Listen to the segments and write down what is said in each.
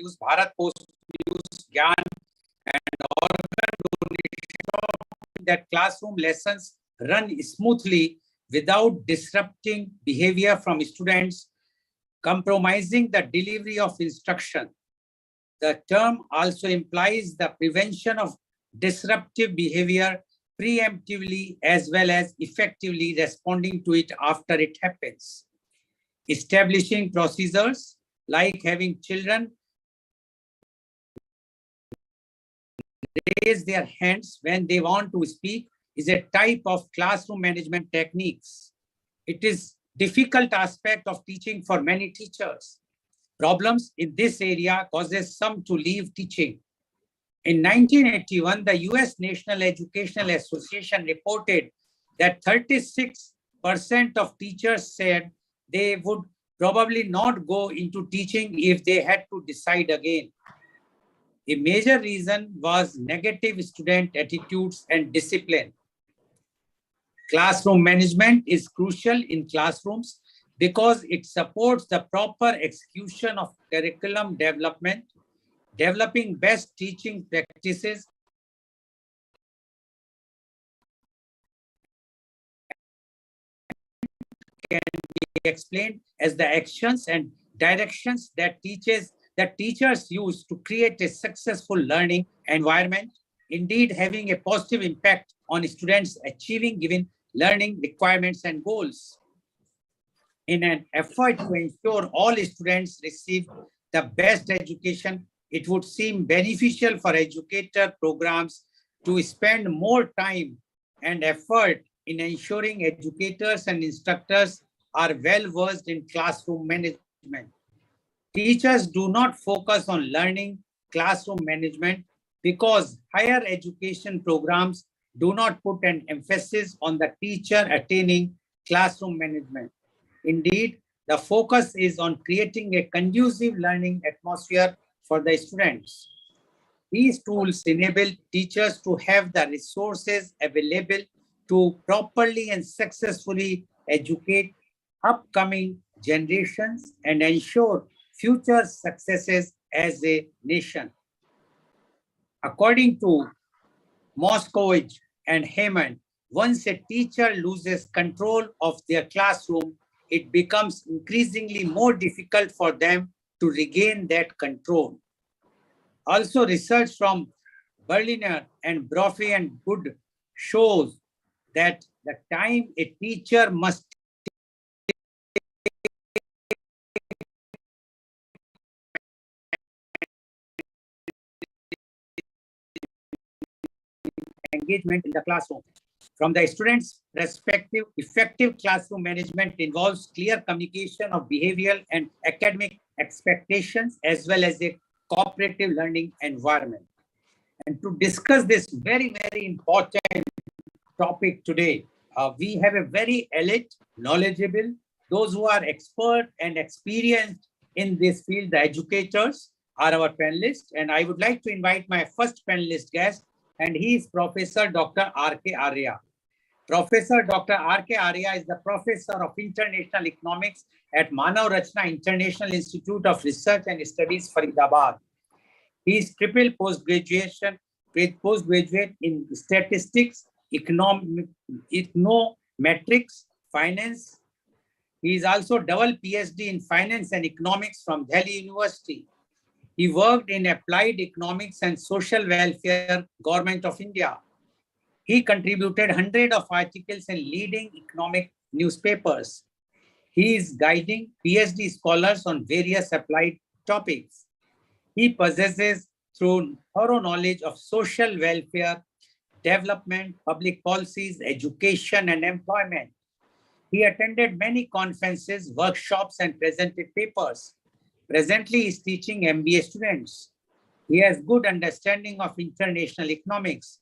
News, Bharat Post News, Gyan, and organ donation that classroom lessons run smoothly without disrupting behavior from students, compromising the delivery of instruction. The term also implies the prevention of disruptive behavior preemptively as well as effectively responding to it after it happens. Establishing procedures like having children raise their hands when they want to speak is a type of classroom management techniques. It is difficult aspect of teaching for many teachers. Problems in this area causes some to leave teaching. In 1981, the US National Educational Association reported that 36% of teachers said they would probably not go into teaching if they had to decide again. A major reason was negative student attitudes and discipline. Classroom management is crucial in classrooms because it supports the proper execution of curriculum development, developing best teaching practices, can be explained as the actions and directions that teachers use to create a successful learning environment, indeed having a positive impact on students achieving given learning requirements and goals. In an effort to ensure all students receive the best education, it would seem beneficial for educator programs to spend more time and effort in ensuring educators and instructors are well versed in classroom management. Teachers do not focus on learning classroom management because higher education programs do not put an emphasis on the teacher attaining classroom management. Indeed, the focus is on creating a conducive learning atmosphere for the students. These tools enable teachers to have the resources available to properly and successfully educate upcoming generations and ensure future successes as a nation. According to 𝐂𝐀𝐑𝐔 and 𝐂𝐀𝐑𝐔, once a teacher loses control of their classroom, it becomes increasingly more difficult for them to regain that control. Also, research from Berliner and Brophy and Good shows that the time a teacher must engagement in the classroom. From the student's perspective, effective classroom management involves clear communication of behavioral and academic expectations as well as a cooperative learning environment. And to discuss this very, very important topic today, we have a very elite, knowledgeable, those who are expert and experienced in this field, the educators are our panelists. And I would like to invite my first panelist guest, and he is Professor Dr. Rk Arya. Professor Dr. Rk Arya is the Professor of International Economics at Manav Rachna International Institute of Research and Studies, Faridabad. He is triple postgraduate in statistics, econometrics, finance. He is also double PhD in finance and economics from Delhi University. He worked in applied economics and social welfare, Government of India. He contributed hundreds of articles in leading economic newspapers. He is guiding PhD scholars on various applied topics. He possesses thorough knowledge of social welfare, development, public policies, education, and employment. He attended many conferences, workshops, and presented papers. Presently, he is teaching MBA students. He has good understanding of international economics.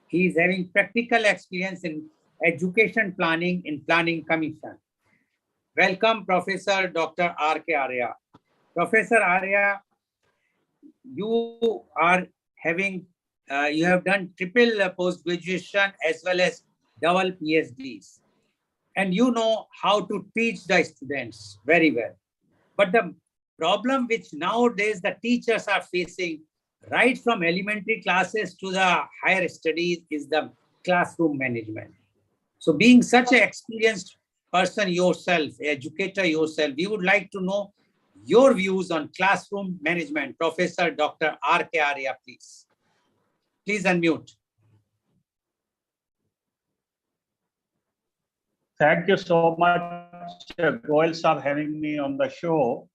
He is having practical experience in education planning in Planning Commission. Welcome, Professor Dr. Rk Arya. Professor Arya, you are having, you have done triple post-graduation as well as double PhDs. And you know how to teach the students very well. But the problem which nowadays the teachers are facing right from elementary classes to the higher studies is the classroom management. So being such an experienced person yourself, educator yourself, we would like to know your views on classroom management. Professor Dr. Rk Arya, please. Please unmute. Thank you so much, Goel sir, having me on the show.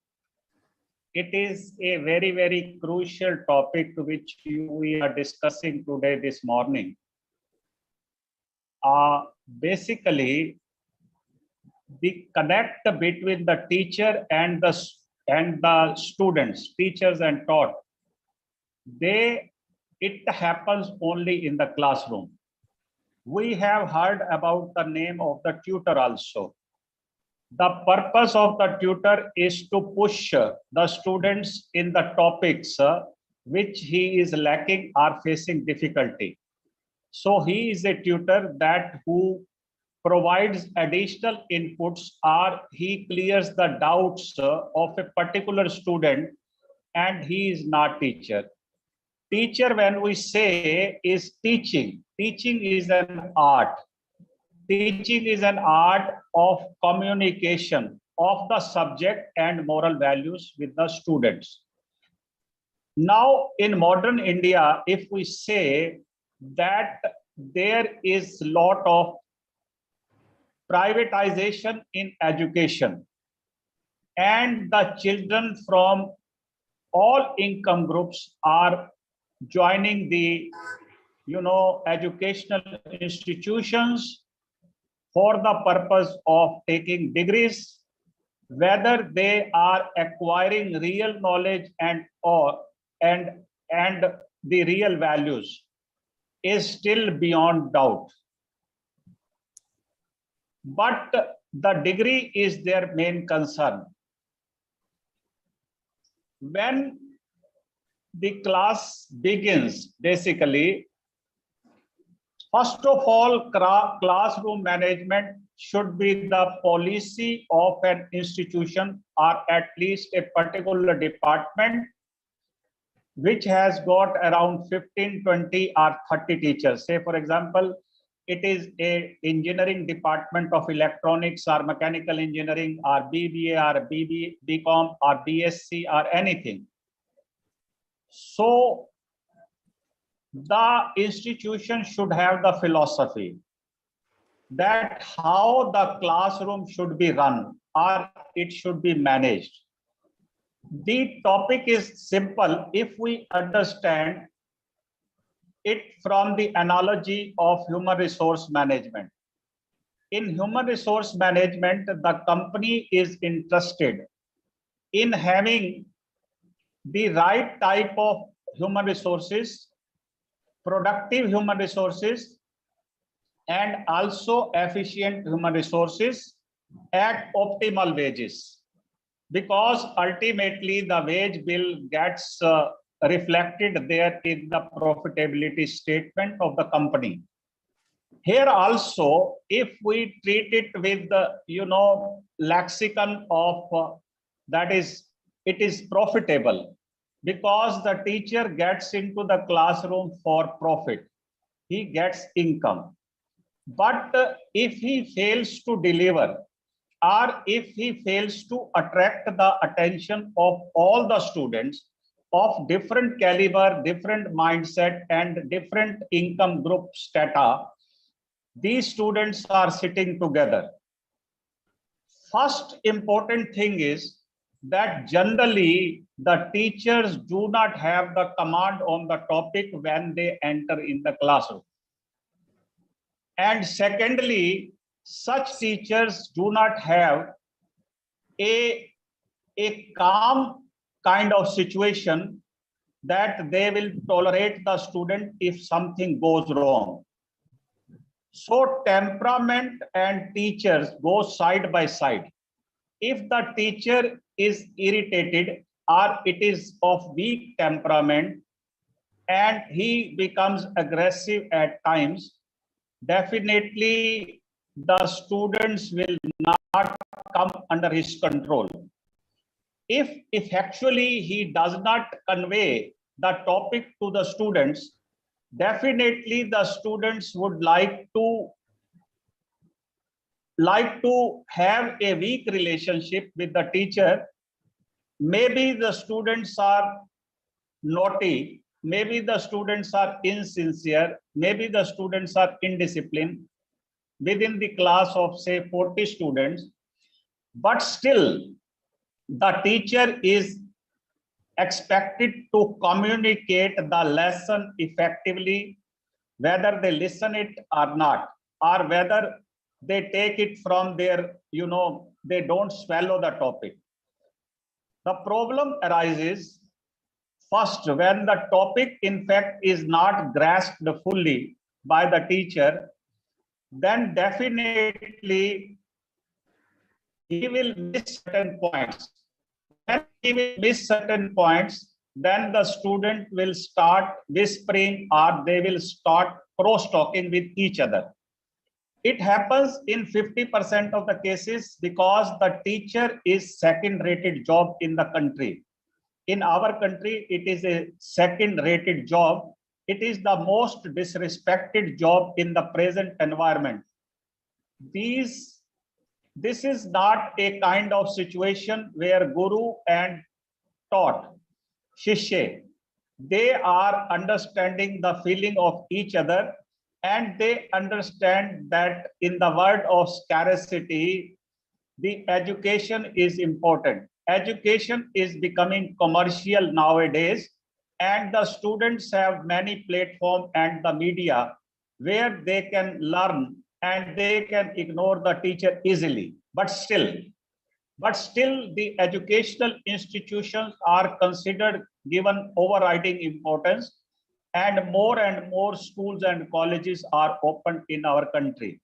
It is a very, very crucial topic which we are discussing today, this morning. Basically, the connect between the teacher and the students, teachers and taught, it happens only in the classroom. We have heard about the name of the tutor also. The purpose of the tutor is to push the students in the topics which he is lacking or facing difficulty. So he is a tutor that who provides additional inputs, or he clears the doubts of a particular student, and he is not teacher. Teacher, when we say, is teaching. Teaching is an art. Teaching is an art of communication of the subject and moral values with the students. Now, in modern India, if we say that there is a lot of privatization in education, and the children from all income groups are joining the educational institutions for the purpose of taking degrees, whether they are acquiring real knowledge and the real values is still beyond doubt. But the degree is their main concern. When the class begins, basically, first of all, classroom management should be the policy of an institution, or at least a particular department which has got around 15, 20 or 30 teachers. Say, for example, it is a engineering department of electronics or mechanical engineering or BBA or BCom or BSc or anything. So the institution should have the philosophy that how the classroom should be run or it should be managed. The topic is simple if we understand it from the analogy of human resource management. In human resource management, the company is interested in having the right type of human resources, productive human resources, and also efficient human resources at optimal wages, because ultimately the wage bill gets reflected there in the profitability statement of the company. Here also, if we treat it with the lexicon of that is, it is profitable, because the teacher gets into the classroom for profit, he gets income. But if he fails to deliver, or if he fails to attract the attention of all the students of different caliber, different mindset, and different income group strata, these students are sitting together. First important thing is that generally the teachers do not have the command on the topic when they enter in the classroom. And secondly, such teachers do not have a calm kind of situation that they will tolerate the student if something goes wrong. So temperament and teachers go side by side. If the teacher is irritated or it is of weak temperament and he becomes aggressive at times, definitely the students will not come under his control. if actually he does not convey the topic to the students, definitely the students would like to have a weak relationship with the teacher. Maybe the students are naughty, maybe the students are insincere, maybe the students are indisciplined within the class of say 40 students, but still the teacher is expected to communicate the lesson effectively, whether they listen it or not, or whether they take it from their, they don't swallow the topic. The problem arises first when the topic in fact is not grasped fully by the teacher. Then definitely he will miss certain points. When he will miss certain points, then the student will start whispering or they will start cross-talking with each other. It happens in 50% of the cases because the teacher is second-rated job in the country. In our country, it is a second-rated job. It is the most disrespected job in the present environment. This is not a kind of situation where guru and taught, shishya, they are understanding the feeling of each other, and they understand that in the world of scarcity, the education is important. Education is becoming commercial nowadays, and the students have many platforms and the media where they can learn and they can ignore the teacher easily. But still the educational institutions are considered given overriding importance, and more schools and colleges are opened in our country.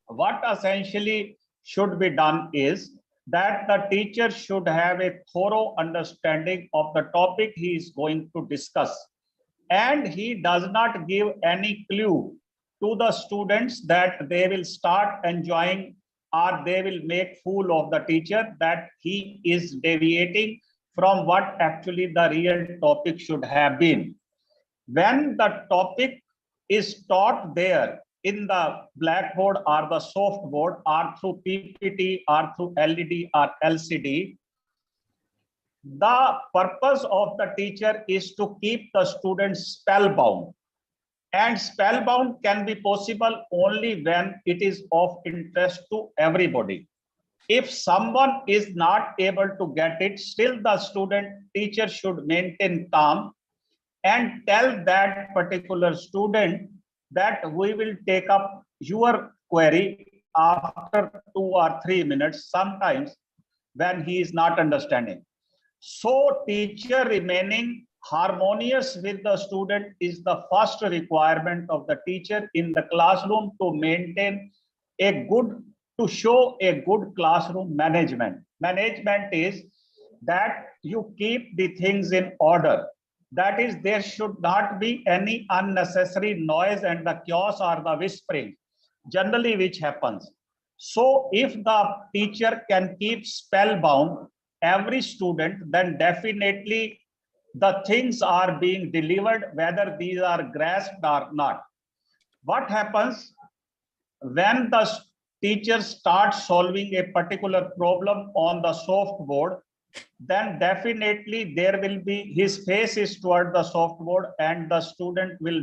What essentially should be done is that the teacher should have a thorough understanding of the topic he is going to discuss, and he does not give any clue to the students that they will start enjoying or they will make fool of the teacher, that he is deviating from what actually the real topic should have been. When the topic is taught there in the blackboard or the softboard or through PPT or through LED or LCD, the purpose of the teacher is to keep the students spellbound. And spellbound can be possible only when it is of interest to everybody. If someone is not able to get it, still the teacher should maintain calm and tell that particular student that we will take up your query after 2 or 3 minutes, sometimes when he is not understanding. So teacher remaining harmonious with the student is the first requirement of the teacher in the classroom to maintain to show a good classroom management. Management is that you keep the things in order. That is, there should not be any unnecessary noise and the chaos or the whispering, generally which happens. So if the teacher can keep spellbound every student, then definitely the things are being delivered, whether these are grasped or not. What happens when the teacher starts solving a particular problem on the softboard? Then definitely there will be, his face is toward the softboard and the student will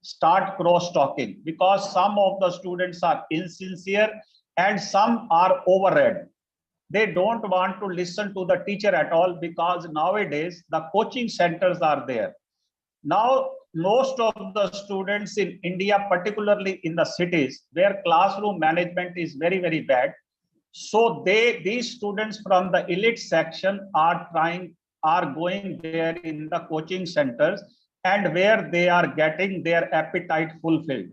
start cross-talking, because some of the students are insincere and some are overread. They don't want to listen to the teacher at all, because nowadays the coaching centers are there. Now most of the students in India, particularly in the cities where classroom management is very, very bad, so these students from the elite section are going there in the coaching centers, and where they are getting their appetite fulfilled.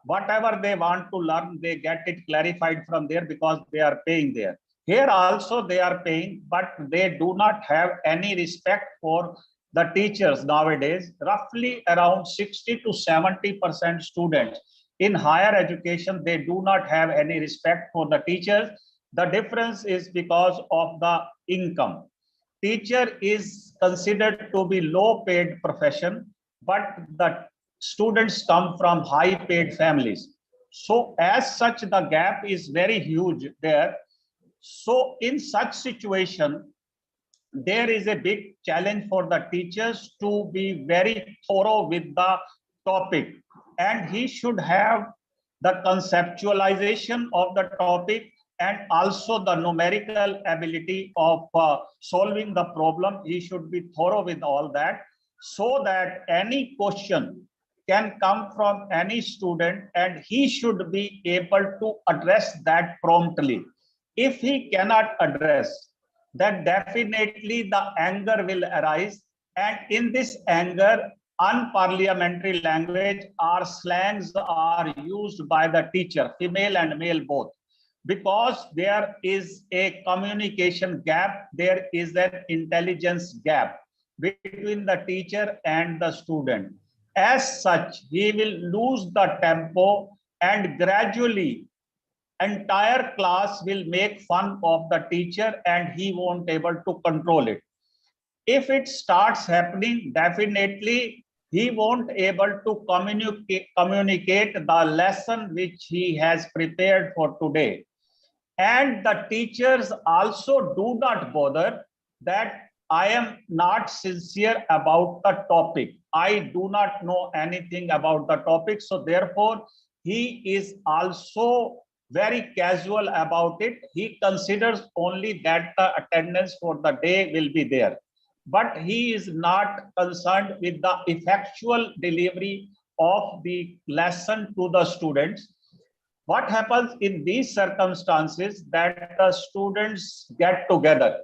Whatever they want to learn, they get it clarified from there because they are paying there. Here also they are paying, but they do not have any respect for the teachers nowadays. Roughly around 60 to 70% students in higher education, they do not have any respect for the teachers. The difference is because of the income. teacher is considered to be low paid profession, but the students come from high paid families. So as such, the gap is very huge there. So in such situation, there is a big challenge for the teachers to be very thorough with the topic, and he should have the conceptualization of the topic and also the numerical ability of solving the problem. He should be thorough with all that, so that any question can come from any student and he should be able to address that promptly. If he cannot address, then definitely the anger will arise. And in this anger, unparliamentary language or slangs are used by the teacher, female and male both, because there is a communication gap, there is an intelligence gap between the teacher and the student. As such, he will lose the tempo, and gradually entire class will make fun of the teacher and he won't able to control it. If it starts happening, definitely he won't able to communicate the lesson which he has prepared for today. And the teachers also do not bother that I am not sincere about the topic. I do not know anything about the topic. So therefore, he is also very casual about it. He considers only that the attendance for the day will be there, but he is not concerned with the effectual delivery of the lesson to the students. What happens in these circumstances, that the students get together,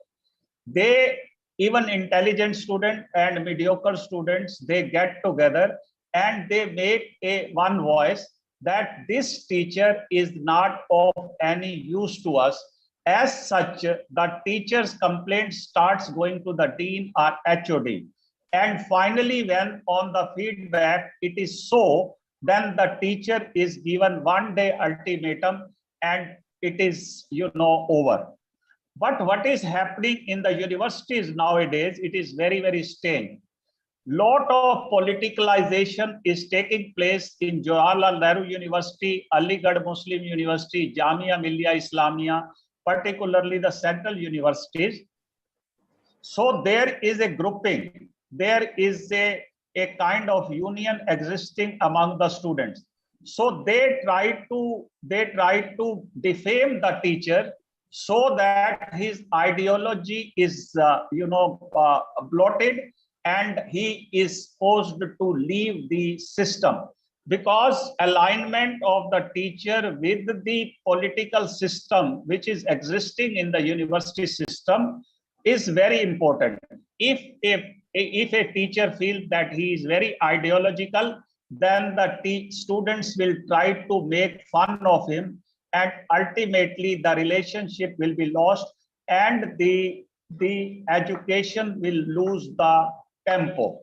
they, even intelligent student and mediocre students, they get together and they make a one voice that this teacher is not of any use to us. As such, the teacher's complaint starts going to the dean or HOD. And finally, when on the feedback it is so, then the teacher is given 1 day ultimatum and it is, over. But what is happening in the universities nowadays, it is very, very strange. Lot of politicalization is taking place in Jawaharlal Nehru University, Aligarh Muslim University, Jamia Millia Islamia, particularly the central universities. So there is a grouping, there is a kind of union existing among the students. So they try to defame the teacher so that his ideology is bloated and he is forced to leave the system, because alignment of the teacher with the political system which is existing in the university system is very important. If a teacher feels that he is very ideological, then the students will try to make fun of him, and ultimately the relationship will be lost and the education will lose the tempo.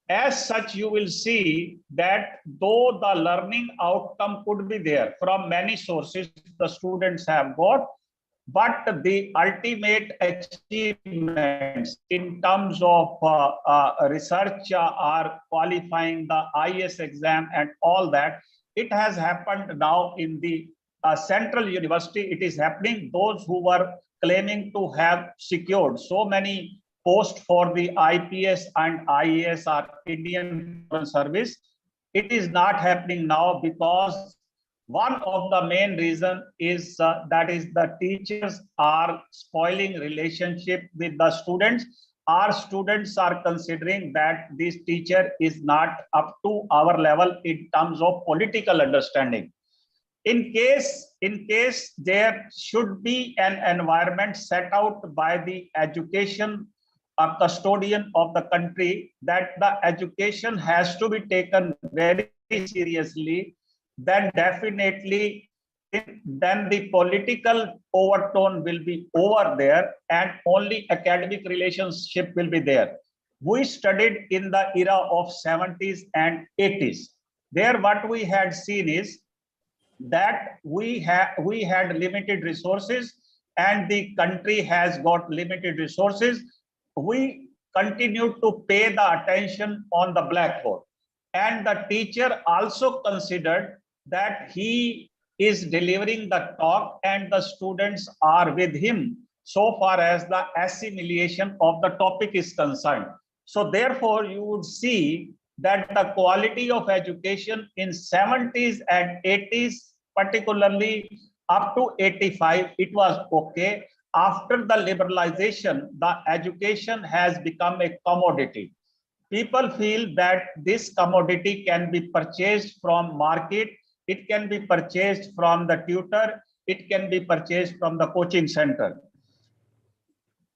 As such, you will see that though the learning outcome could be there from many sources the students have got, but the ultimate achievements in terms of research or qualifying the IAS exam and all that, it has happened now in the central university. It is happening. Those who were claiming to have secured so many posts for the IPS and IAS or Indian Foreign Service, it is not happening now, because one of the main reason is that is the teachers are spoiling relationship with the students. Our students are considering that this teacher is not up to our level in terms of political understanding. In case there should be an environment set out by the education custodian of the country, that the education has to be taken very seriously, then definitely then the political overtone will be over there and only academic relationship will be there. We studied in the era of 70s and 80s. There what we had seen is that we had limited resources and the country has got limited resources, we continue to pay the attention on the blackboard. And the teacher also considered that he is delivering the talk and the students are with him so far as the assimilation of the topic is concerned. So therefore, you would see that the quality of education in 70s and 80s, particularly up to 85, it was okay. After the liberalization, the education has become a commodity. People feel that this commodity can be purchased from market, it can be purchased from the tutor, it can be purchased from the coaching center.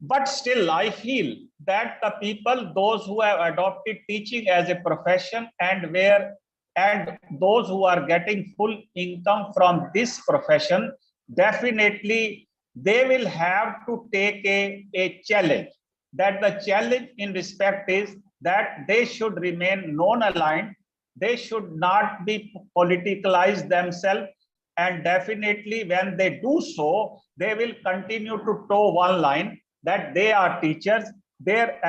But still, I feel that the people, those who have adopted teaching as a profession and those who are getting full income from this profession, definitely they will have to take a challenge. That the challenge in respect is that they should remain non-aligned, they should not be politicalized themselves, and definitely when they do so, they will continue to toe one line, that they are teachers, their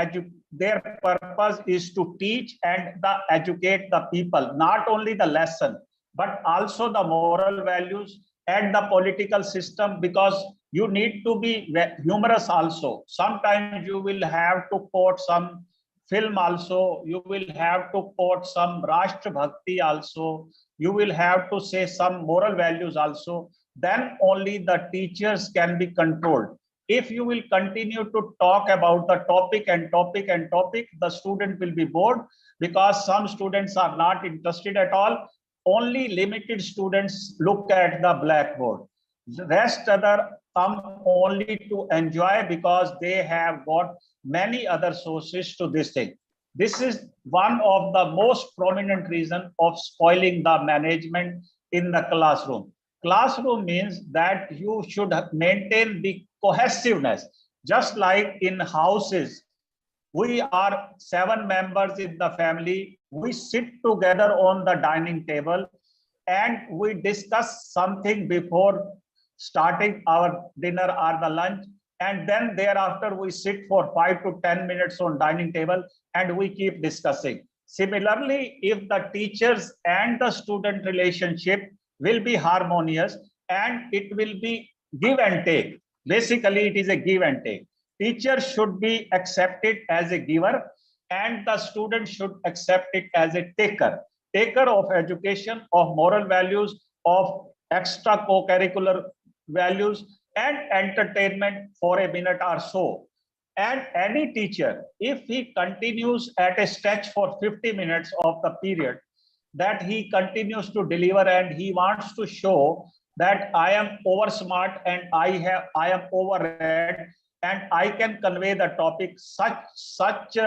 purpose is to teach and educate the people, not only the lesson, but also the moral values and the political system, because you need to be humorous also. Sometimes you will have to quote some film also, you will have to quote some Rashtra Bhakti also, you will have to say some moral values also, then only the teachers can be controlled. If you will continue to talk about the topic and topic and topic, the student will be bored, because some students are not interested at all. Only limited students look at the blackboard. The rest other come only to enjoy because they have got many other sources to this thing. This is one of the most prominent reasons of spoiling the management in the classroom. Classroom means that you should maintain the cohesiveness, just like in houses. We are 7 members in the family. We sit together on the dining table and we discuss something before starting our dinner or the lunch. And then thereafter, we sit for 5 to 10 minutes on dining table and we keep discussing. Similarly, if the teachers and the student relationship will be harmonious and it will be give and take. Basically, it is a give and take. Teacher should be accepted as a giver and the student should accept it as a taker. Taker of education, of moral values, of extra co-curricular values and entertainment for a minute or so. And any teacher, if he continues at a stretch for 50 minutes of the period, that he continues to deliver and he wants to show that I am over smart and I am overread and I can convey the topic, such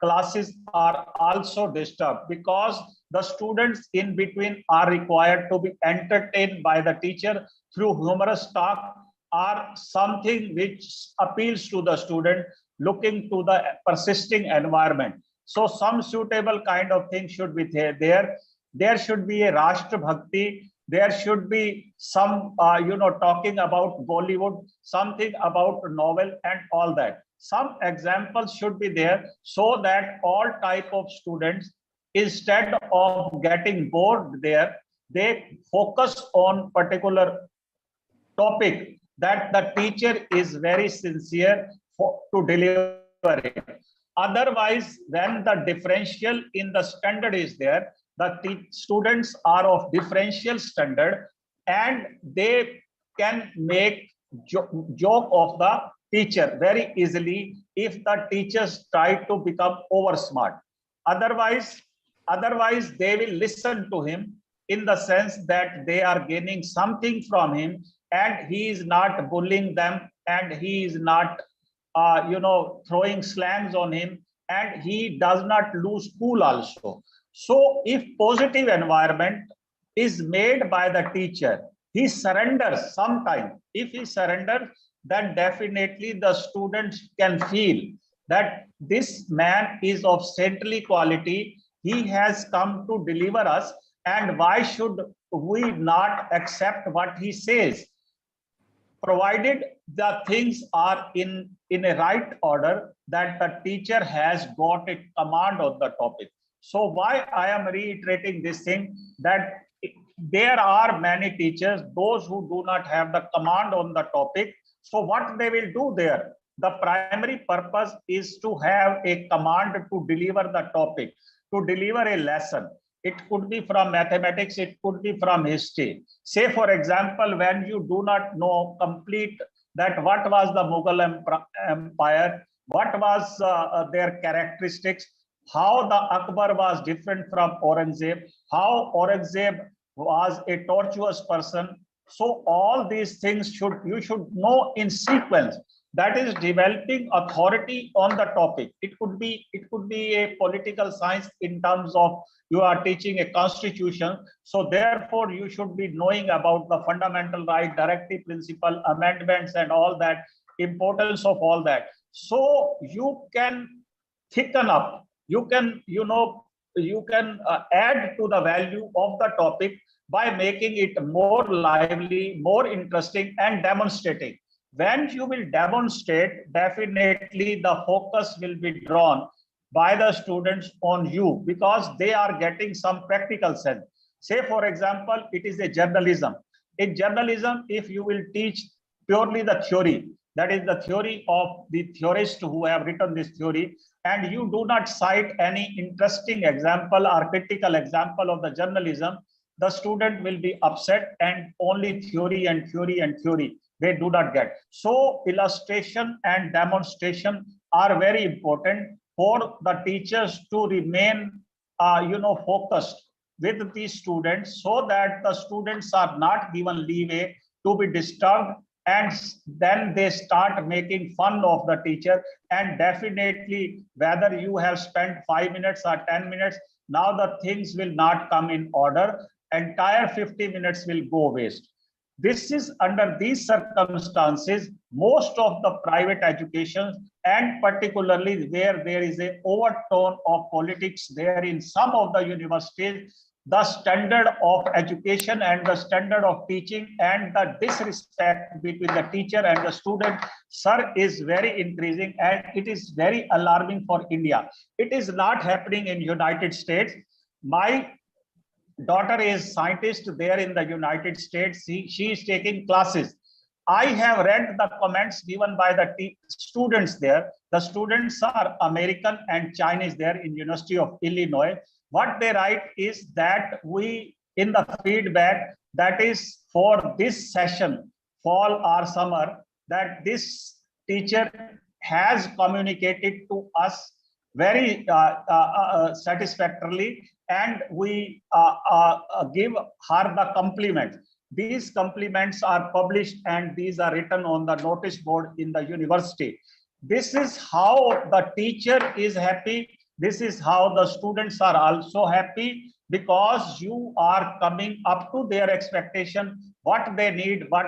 classes are also disturbed, because the students in between are required to be entertained by the teacher through humorous talk or something which appeals to the student looking to the persisting environment. So some suitable kind of thing should be there. There should be a Rashtra Bhakti. There should be some, talking about Bollywood, something about novel and all that. Some examples should be there so that all type of students, instead of getting bored there, they focus on particular topic that the teacher is very sincere to deliver it. Otherwise, when the differential in the standard is there, the students are of differential standard and they can make joke of the teacher very easily if the teachers try to become over smart. Otherwise they will listen to him in the sense that they are gaining something from him and he is not bullying them and he is not throwing slangs on him and he does not lose cool also. So if positive environment is made by the teacher, he surrenders sometime. If he surrenders, then definitely the students can feel that this man is of saintly quality. He has come to deliver us, and why should we not accept what he says? provided the things are in a right order, that the teacher has got a command of the topic. So why I am reiterating this thing, that there are many teachers, those who do not have the command on the topic. So what they will do there, the primary purpose is to have a command to deliver the topic, to deliver a lesson. It could be from mathematics, it could be from history. Say, for example, when you do not know complete that what was the Mughal Empire, what was their characteristics, how the Akbar was different from Aurangzeb, how Aurangzeb was a tortuous person. So all these things you should know in sequence. That is developing authority on the topic. It could be a political science in terms of you are teaching a constitution. So therefore you should be knowing about the fundamental right, directive principle, amendments, and all that, importance of all that. So you can thicken up, you can add to the value of the topic by making it more lively, more interesting, and demonstrating. When you will demonstrate, definitely the focus will be drawn by the students on you, because they are getting some practical sense. Say, for example, it is a journalism. In journalism, if you will teach purely the theory, that is the theory of the theorists who have written this theory, and you do not cite any interesting example or critical example of the journalism, the student will be upset, and only theory and theory and theory they do not get. So illustration and demonstration are very important for the teachers to remain focused with the students, so that the students are not given leeway to be disturbed, and then they start making fun of the teacher. And definitely, whether you have spent 5 minutes or 10 minutes, now the things will not come in order. Entire 50 minutes will go waste. This is under these circumstances, most of the private education, and particularly where there is an overtone of politics there in some of the universities, the standard of education and the standard of teaching and the disrespect between the teacher and the student, sir, is very increasing, and it is very alarming for India. It is not happening in United States. My daughter is scientist there in the United States. She is taking classes. I have read the comments given by the students there. The students are American and Chinese there in University of Illinois. What they write is that we, in the feedback that is for this session, fall or summer, that this teacher has communicated to us very satisfactorily, and we give her the compliment. These compliments are published and these are written on the notice board in the university. This is how the teacher is happy. This is how the students are also happy, because you are coming up to their expectation, what they need. But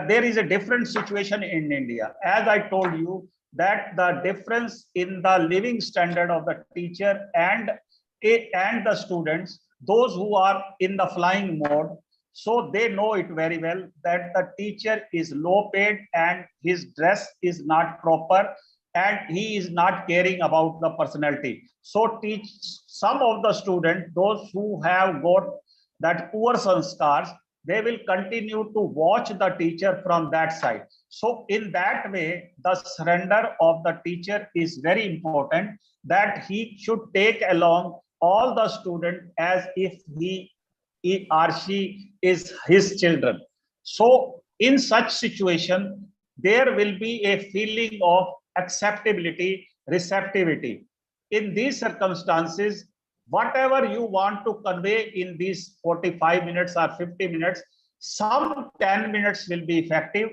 there is a different situation in India. As I told you, that the difference in the living standard of the teacher and the students, those who are in the flying mode, so they know it very well that the teacher is low paid and his dress is not proper and he is not caring about the personality. So teach some of the students, those who have got that poor sanskars, they will continue to watch the teacher from that side. So in that way, the surrender of the teacher is very important, that he should take along all the students as if he or she is his children. So in such situation, there will be a feeling of acceptability, receptivity. In these circumstances, whatever you want to convey in these 45 minutes or 50 minutes, some 10 minutes will be effective,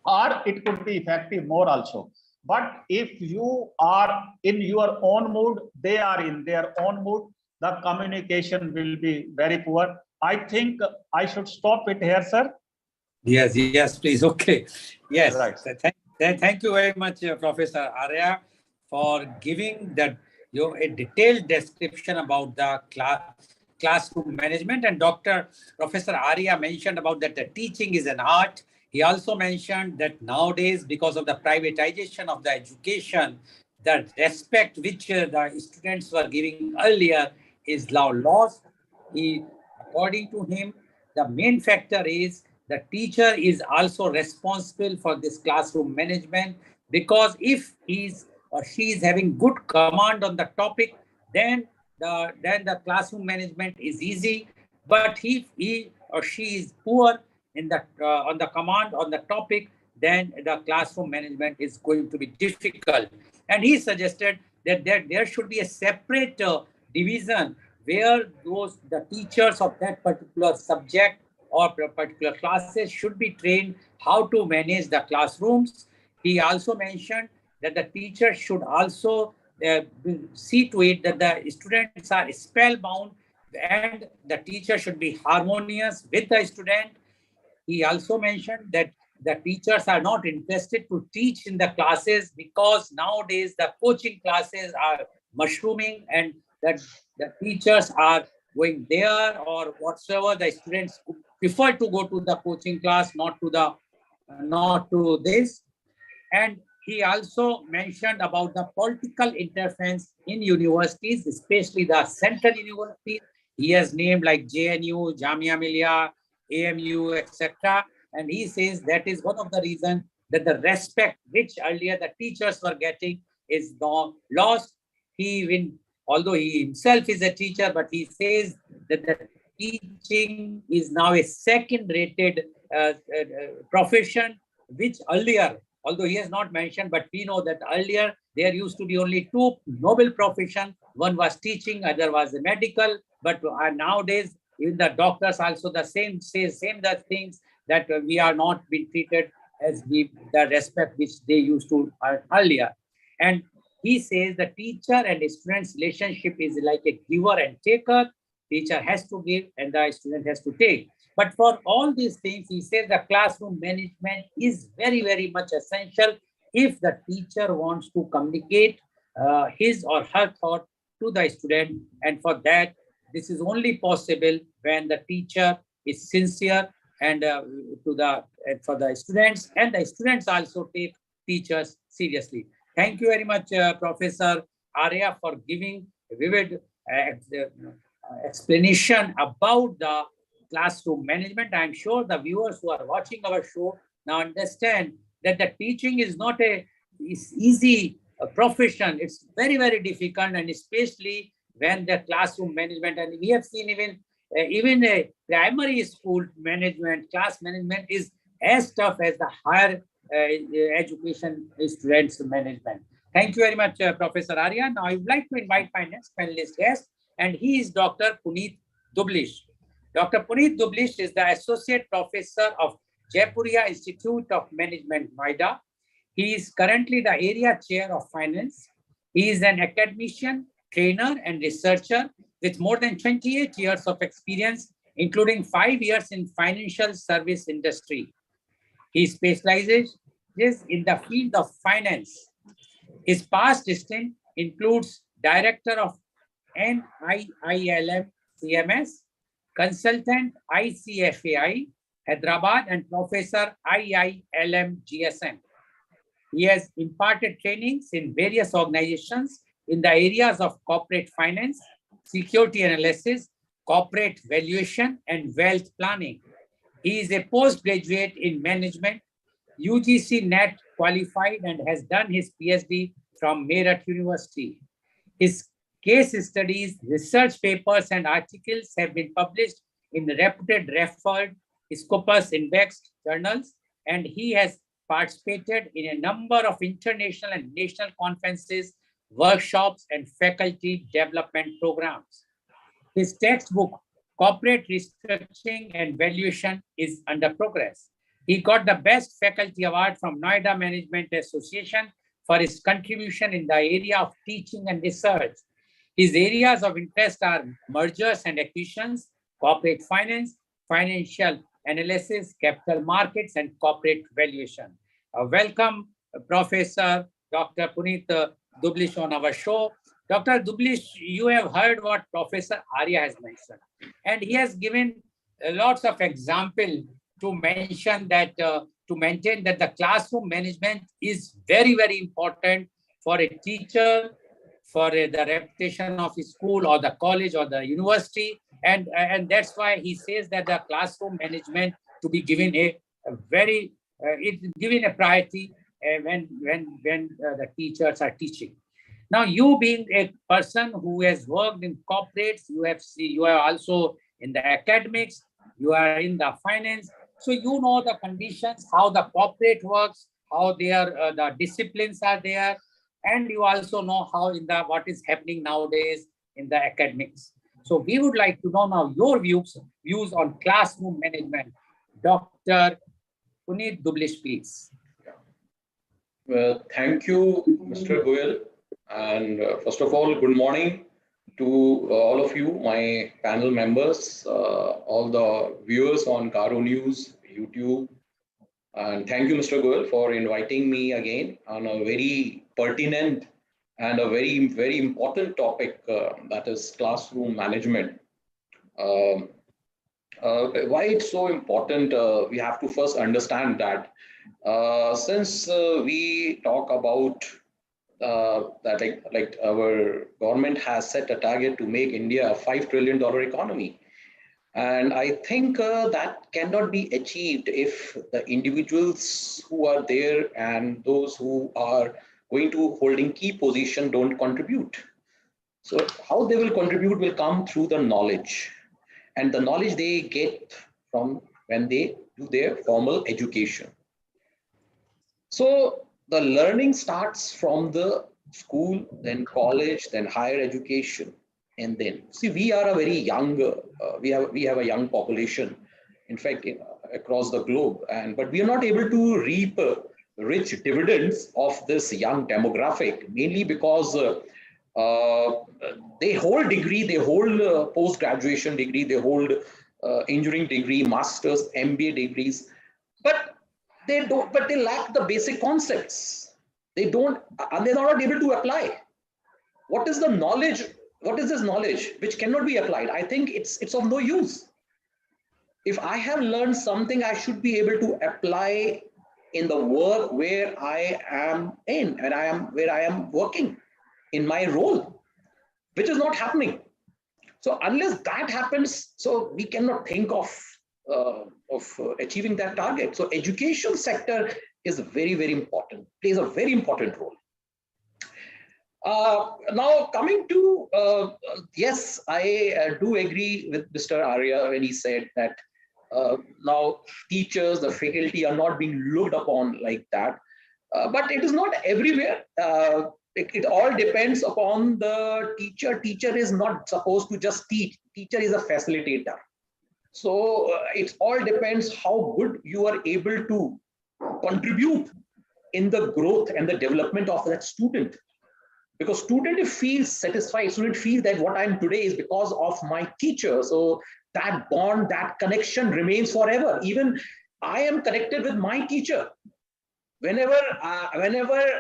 or it could be effective more also. But if you are in your own mood, they are in their own mood, the communication will be very poor. I think I should stop it here, sir. Yes, please. Okay. Yes. Right. Thank you very much, Professor Arya, for giving that a detailed description about the classroom management. And Professor Arya mentioned about that the teaching is an art. He also mentioned that nowadays, because of the privatization of the education, the respect which the students were giving earlier is now lost. According to him, the main factor is the teacher is also responsible for this classroom management, because if he's or she is having good command on the topic, then the classroom management is easy. But if he or she is poor in the on the command on the topic, then the classroom management is going to be difficult. And he suggested that there should be a separate division where the teachers of that particular subject or particular classes should be trained how to manage the classrooms. He also mentioned that the teacher should also see to it that the students are spellbound, and the teacher should be harmonious with the student. He also mentioned that the teachers are not interested to teach in the classes, because nowadays the coaching classes are mushrooming, and that the teachers are going there, or whatsoever the students prefer to go to the coaching class, not to this. And he also mentioned about the political interference in universities, especially the central universities. He has named like JNU, Jamia Millia, AMU, etc. And he says that is one of the reasons that the respect which earlier the teachers were getting is now lost. Although he himself is a teacher, but he says that the teaching is now a second-rated profession, which earlier, although he has not mentioned, but we know that earlier there used to be only two noble professions. One was teaching, other was medical. But nowadays, even the doctors also the same the things, that we are not being treated as the respect which they used to earlier. And he says the teacher and student's relationship is like a giver and taker. Teacher has to give and the student has to take. But for all these things, he says the classroom management is very, very much essential if the teacher wants to communicate his or her thought to the student. And for that, this is only possible when the teacher is sincere and for the students, and the students also take teachers seriously. Thank you very much, Professor Arya, for giving a vivid explanation about the classroom management. I'm sure the viewers who are watching our show now understand that the teaching is not easy profession. It's very, very difficult, and especially when the classroom management, and we have seen even a primary school management, class management is as tough as the higher education students management. Thank you very much, Professor Arya. Now I would like to invite my next panelist guest, and he is Dr. 𝐂𝐀𝐑𝐔 𝐍𝐄𝐖𝐒. Dr. 𝐂𝐂𝐑𝐔 𝐍𝐄𝐼𝐒 is the Associate Professor of Jaipuria Institute of Management, Noida. He is currently the Area Chair of Finance. He is an academician, trainer, and researcher with more than 28 years of experience, including 5 years in financial service industry. He specializes in the field of finance. His past stint includes Director of NIILM CMS, Consultant ICFAI, Hyderabad, and Professor IILM GSM. He has imparted trainings in various organizations in the areas of corporate finance, security analysis, corporate valuation, and wealth planning. He is a postgraduate in management, UGC NET qualified, and has done his PhD from Meerut University. His case studies, research papers, and articles have been published in the reputed referred Scopus indexed journals, and he has participated in a number of international and national conferences, workshops, and faculty development programs. His textbook, Corporate Restructuring and Valuation, is under progress. He got the Best Faculty Award from Noida Management Association for his contribution in the area of teaching and research. His areas of interest are mergers and acquisitions, corporate finance, financial analysis, capital markets, and corporate valuation. Welcome, Professor Dr. 𝐂𝐂𝐑𝐔 𝐍𝐄𝐼𝐒 on our show. Dr. 𝐍𝐄𝐼𝐒, you have heard what Professor Arya has mentioned, and he has given lots of examples to mention that to to maintain that the classroom management is very, very important for a teacher, for the reputation of his school or the college or the university. And that's why he says that the classroom management to be given a very, it's given a priority when the teachers are teaching. Now, you being a person who has worked in corporates, you are also in the academics, you are in the finance, so you know the conditions, how the corporate works, how the disciplines are there, and you also know how what is happening nowadays in the academics. So we would like to know now your views on classroom management. Dr. 𝐂𝐀𝐑𝐔, please. Well, thank you, Mr. Goel. And first of all, good morning to all of you, my panel members, all the viewers on Carunews, YouTube. And thank you, Mr. Goel, for inviting me again on a very pertinent and a very, very important topic, that is classroom management. Why it's so important, we have to first understand that since we talk about that like our government has set a target to make India a $5 trillion economy. And I think that cannot be achieved if the individuals who are there and those who are going to holding key position don't contribute. So how they will contribute will come through the knowledge, and the knowledge they get from when they do their formal education. So the learning starts from the school, then college, then higher education. And then, see, we are a very young, we have a young population, in fact, across the globe, but we are not able to reap rich dividends of this young demographic, mainly because they hold degree, they hold post-graduation degree, they hold engineering degree, masters, MBA degrees, but they lack the basic concepts. They're not able to apply. What is the knowledge? What is this knowledge which cannot be applied? I think it's of no use. If I have learned something, I should be able to apply in the work where I am in, and where I am working in my role, which is not happening. So unless that happens, so we cannot think of achieving that target. So education sector is very, very important, plays a very important role. Now coming to, yes, I do agree with Mr. Arya when he said that now teachers, the faculty are not being looked upon like that, but it is not everywhere. It all depends upon the teacher. Teacher is not supposed to just teach. Teacher is a facilitator. So it all depends how good you are able to contribute in the growth and the development of that student. Because student feels satisfied, student feels that what I'm today is because of my teacher. So that bond, that connection remains forever. Even I am connected with my teacher. Whenever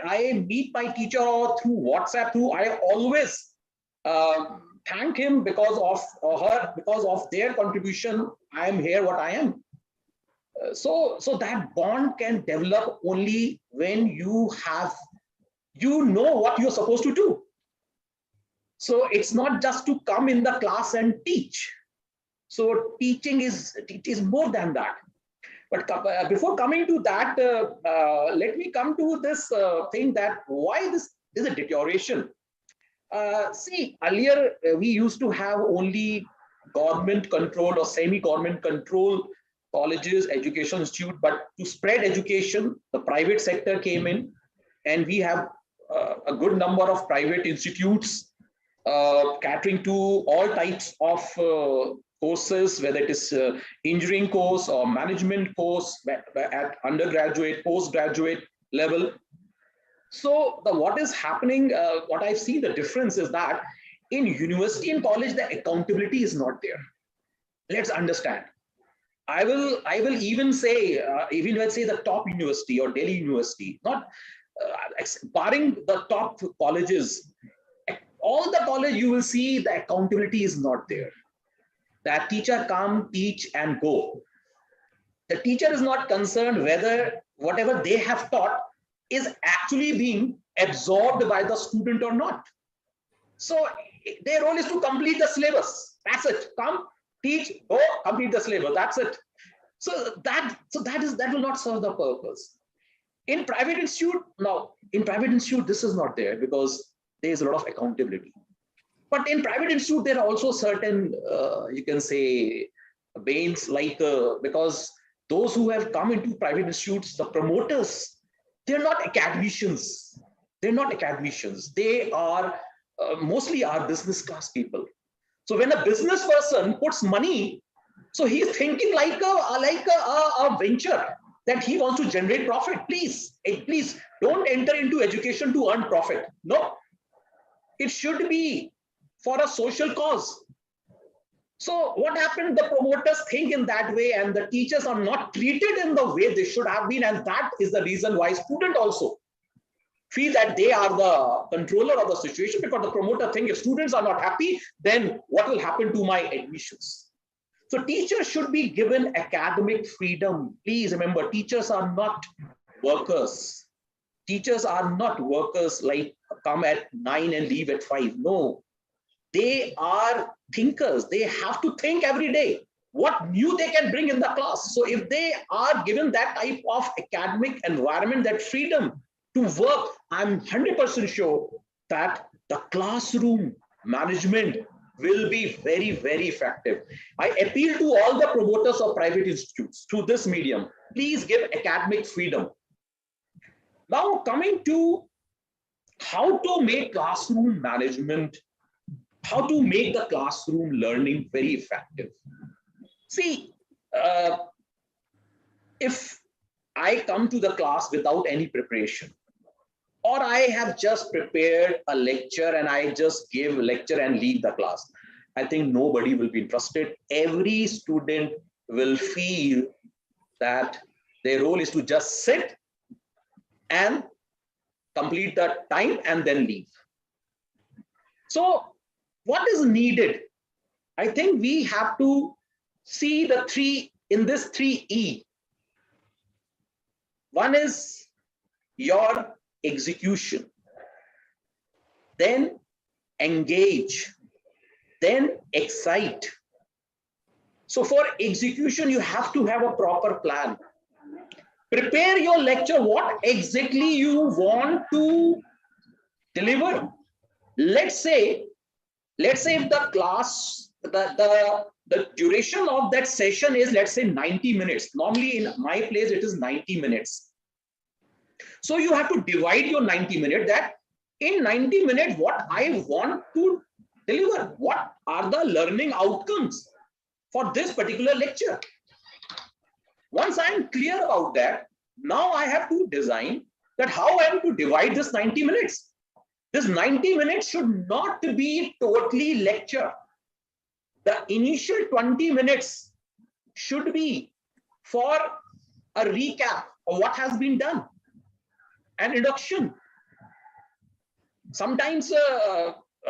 I meet my teacher or through WhatsApp, I always thank him because of her, because of their contribution. I am here what I am. So that bond can develop only when you know what you're supposed to do. So it's not just to come in the class and teach. So teaching is more than that. But before coming to that, let me come to this thing that why this is a deterioration. See, earlier we used to have only government controlled or semi-government controlled colleges, education institute, but to spread education, the private sector came in, and we have a good number of private institutes catering to all types of courses, whether it is engineering course or management course at undergraduate, postgraduate level. So what is happening, what I've seen the difference is that in university and college, the accountability is not there. Let's understand. I will even say, even let's say the top university or Delhi University, not barring the top colleges, all the college you will see the accountability is not there. That teacher come, teach and go. The teacher is not concerned whether whatever they have taught is actually being absorbed by the student or not. So their role is to complete the syllabus. That's it. Come, teach, go, complete the syllabus. That's it. So that will not serve the purpose. In private institute, this is not there because there is a lot of accountability. But in private institute, there are also certain, you can say, banes, like because those who have come into private institutes, the promoters, they're not academicians. They're not academicians. They are mostly are business class people. So when a business person puts money, so he's thinking like a venture that he wants to generate profit. Please don't enter into education to earn profit. No, it should be for a social cause. So what happened? The promoters think in that way, and the teachers are not treated in the way they should have been, and that is the reason why students also feel that they are the controller of the situation, because the promoter thinks if students are not happy, then what will happen to my admissions? So teachers should be given academic freedom. Please remember, teachers are not workers. Teachers are not workers like come at 9 and leave at 5. No, they are thinkers. They have to think every day what new they can bring in the class. So if they are given that type of academic environment, that freedom to work, I'm 100% sure that the classroom management will be very, very effective. I appeal to all the promoters of private institutes through this medium, please give academic freedom. Now coming to how to make classroom management, how to make the classroom learning very effective. See, if I come to the class without any preparation, or I have just prepared a lecture and I just give a lecture and leave the class, I think nobody will be interested. Every student will feel that their role is to just sit and complete the time and then leave. So what is needed? I think we have to see the three in this 3E. One is your execution, then engage, then excite. So for execution, you have to have a proper plan. Prepare your lecture, what exactly you want to deliver. Let's say if the class, the duration of that session is, let's say, 90 minutes. Normally in my place, it is 90 minutes. So you have to divide your 90 minutes, that in 90 minutes, what I want to deliver, what are the learning outcomes for this particular lecture. Once I'm clear about that, now I have to design that how I am to divide this 90 minutes. This 90 minutes should not be totally lecture. The initial 20 minutes should be for a recap of what has been done, an introduction. Sometimes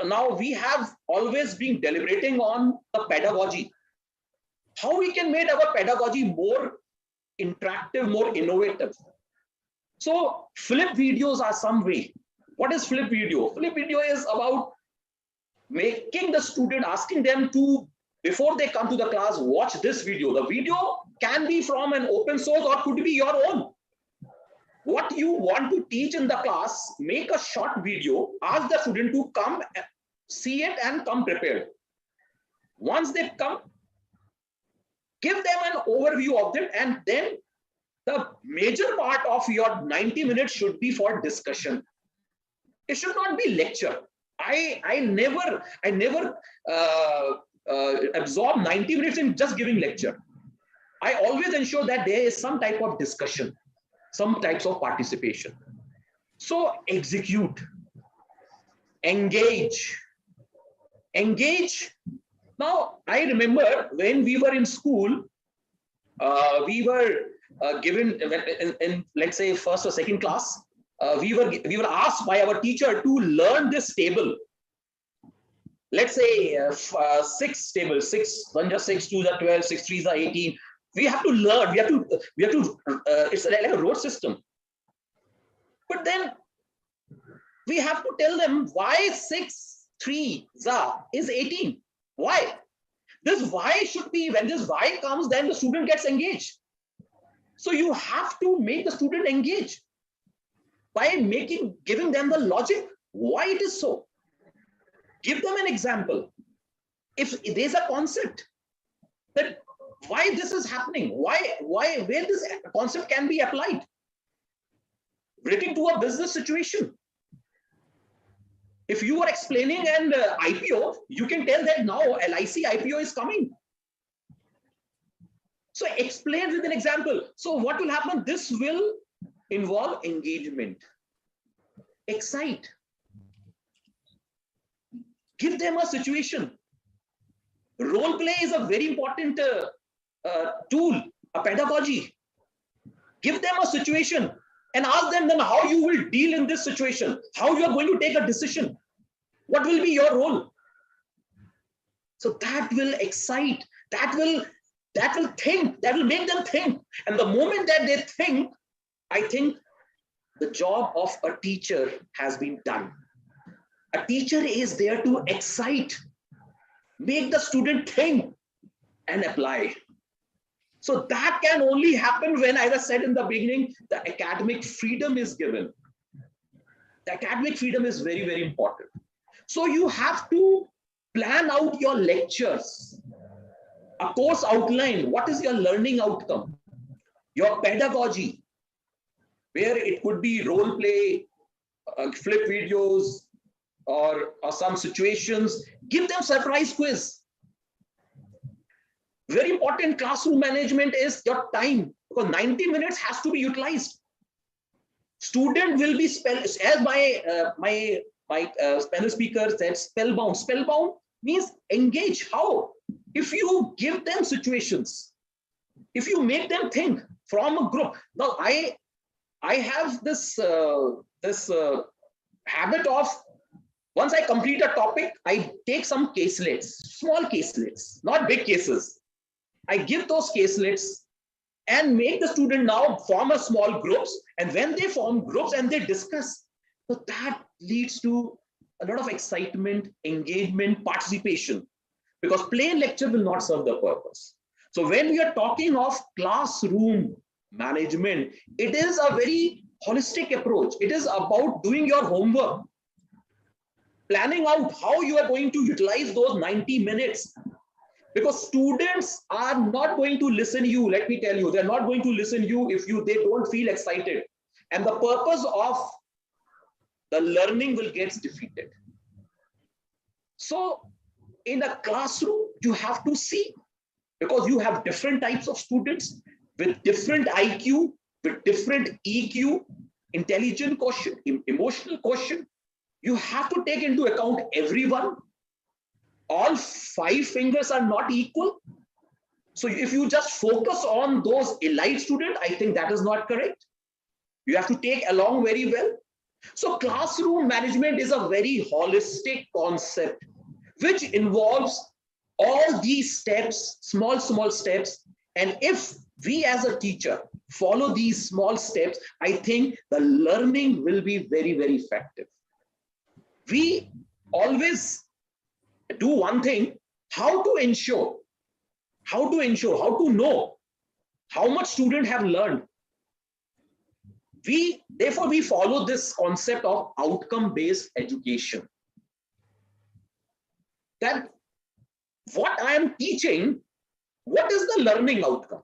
now we have always been deliberating on the pedagogy. How we can make our pedagogy more interactive, more innovative. So flip videos are some way. What is flip video? Flip video is about making the student, asking them to, before they come to the class, watch this video. The video can be from an open source or could be your own. What you want to teach in the class, make a short video, ask the student to come, see it and come prepared. Once they come, give them an overview of it, and then the major part of your 90 minutes should be for discussion. It should not be lecture. I never absorb 90 minutes in just giving lecture. I always ensure that there is some type of discussion, some types of participation. So execute, engage. Now, I remember when we were in school, we were given in let's say first or second class, we were asked by our teacher to learn this table. Let's say 6 tables, 6, 1 is 6, 2 is 12, 6, 3 is 18, We have to learn. We have to. It's like a road system. But then we have to tell them why 6, 3 za is 18. Why? This why should be, when this why comes, then the student gets engaged. So you have to make the student engage by giving them the logic why it is so. Give them an example. If there's a concept that why this is happening, where this concept can be applied, relating to a business situation. If you are explaining an IPO, you can tell that now LIC IPO is coming. So explain with an example. So what will happen? This will involve engagement. Excite. Give them a situation. Role play is a very important tool, a pedagogy. Give them a situation and ask them then how you will deal in this situation, how you are going to take a decision, what will be your role. So that will excite, that will think, that will make them think. And the moment that they think, I think the job of a teacher has been done. A teacher is there to excite, make the student think and apply. So that can only happen when, as I said in the beginning, the academic freedom is given. The academic freedom is very, very important. So you have to plan out your lectures, a course outline. What is your learning outcome? Your pedagogy, where it could be role play, flip videos, or some situations. Give them surprise quiz. Very important classroom management is your time, because 90 minutes has to be utilized. Student will be as my panel speaker said, spellbound. Spellbound means engage. How? If you give them situations, if you make them think from a group. Now I have this habit of, once I complete a topic, I take some caselets, small caselets, not big cases. I give those caselets and make the student now form a small groups. And when they form groups and they discuss, so that leads to a lot of excitement, engagement, participation, because plain lecture will not serve the purpose. So when we are talking of classroom management, it is a very holistic approach. It is about doing your homework, planning out how you are going to utilize those 90 minutes. Because students are not going to listen to you. Let me tell you, they're not going to listen to you if they don't feel excited. And the purpose of the learning will get defeated. So in a classroom, you have to see, because you have different types of students with different IQ, with different EQ, intelligent quotient, emotional quotient. You have to take into account everyone. All 5 fingers are not equal. So if you just focus on those elite students, I think that is not correct. You have to take along very well. So classroom management is a very holistic concept, which involves all these steps, small steps. And if we as a teacher follow these small steps, I think the learning will be very, very effective. We always do one thing, how to know how much students have learned. Therefore, we follow this concept of outcome-based education. That what I am teaching, what is the learning outcome?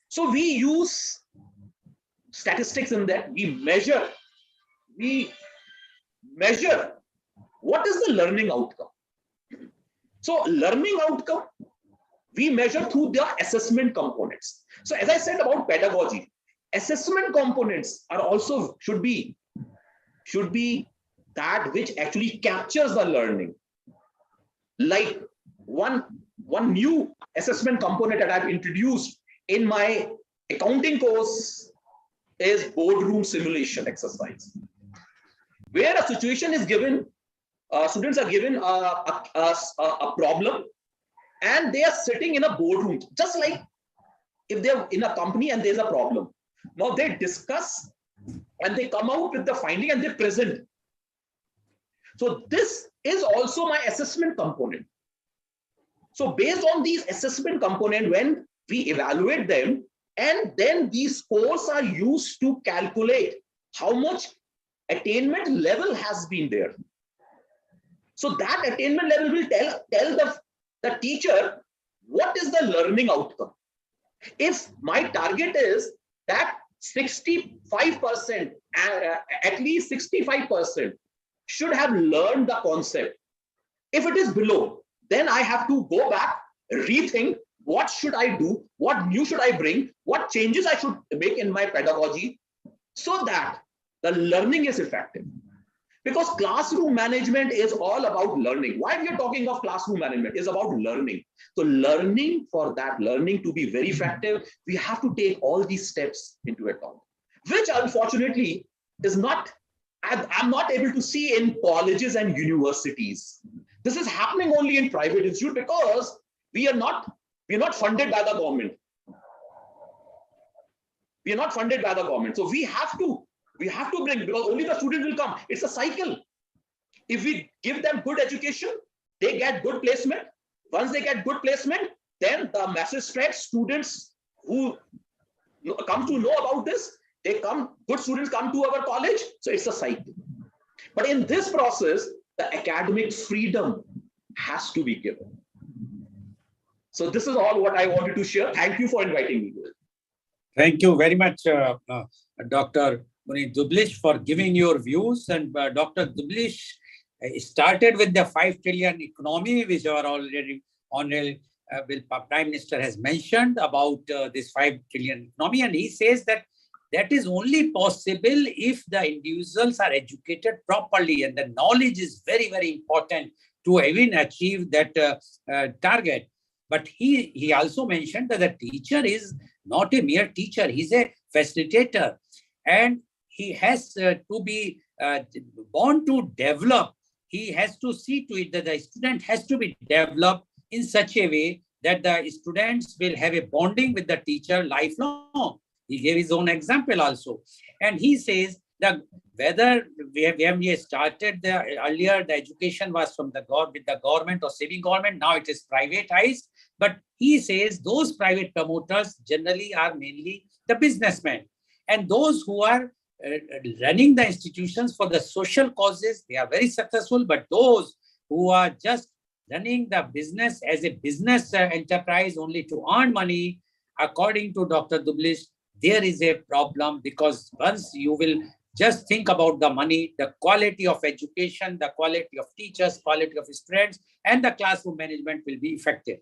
So we use statistics in that. We measure what is the learning outcome. So learning outcome, we measure through the assessment components. So as I said about pedagogy, assessment components are also should be that which actually captures the learning. Like one new assessment component that I've introduced in my accounting course is boardroom simulation exercise, where a situation is given. Students are given a problem, and they are sitting in a boardroom, just like if they're in a company and there's a problem. Now they discuss and they come out with the finding and they present. So this is also my assessment component. So based on these assessment component, when we evaluate them, and then these scores are used to calculate how much attainment level has been there. So that attainment level will tell the teacher what is the learning outcome. If my target is that 65%, at least 65% should have learned the concept. If it is below, then I have to go back, rethink what should I do, what new should I bring, what changes I should make in my pedagogy so that the learning is effective. Because classroom management is all about learning. Why we are talking of classroom management is about learning. So learning, for that learning to be very effective, we have to take all these steps into account, which unfortunately is not, I'm not able to see in colleges and universities. This is happening only in private institutes because we are not funded by the government. We are not funded by the government. So we have to bring, because only the students will come. It's a cycle. If we give them good education, they get good placement. Once they get good placement, then the message spreads. Students who come to know about this, good students come to our college. So it's a cycle. But in this process, the academic freedom has to be given. So this is all what I wanted to share. Thank you for inviting me. Thank you very much, Dr. Dublish, for giving your views. And Dr. Dublish started with the 5 trillion economy, which our already Honorable Prime Minister has mentioned about this 5 trillion economy. And he says that that is only possible if the individuals are educated properly. And the knowledge is very, very important to even achieve that target. But he also mentioned that the teacher is not a mere teacher. He's a facilitator. And he has to be born to develop. He has to see to it that the student has to be developed in such a way that the students will have a bonding with the teacher lifelong. He gave his own example also. And he says that whether when we started earlier, the education was from with the government or semi-government, now it is privatized. But he says those private promoters generally are mainly the businessmen. And those who are running the institutions for the social causes, they are very successful. But those who are just running the business as a business enterprise only to earn money, according to Dr. Dublish, there is a problem, because once you will just think about the money, the quality of education, the quality of teachers, quality of students, and the classroom management will be effective.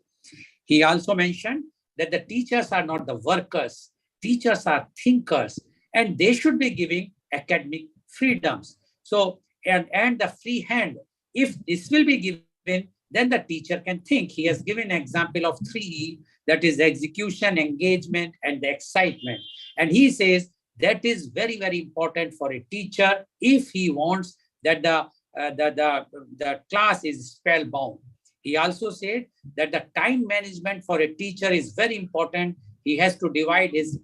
He also mentioned that the teachers are not the workers. Teachers are thinkers, and they should be giving academic freedoms. So, and the free hand, if this will be given, then the teacher can think. He has given an example of 3E, that is execution, engagement, and the excitement. And he says that is very, very important for a teacher if he wants that the class is spellbound. He also said that the time management for a teacher is very important. He has to divide his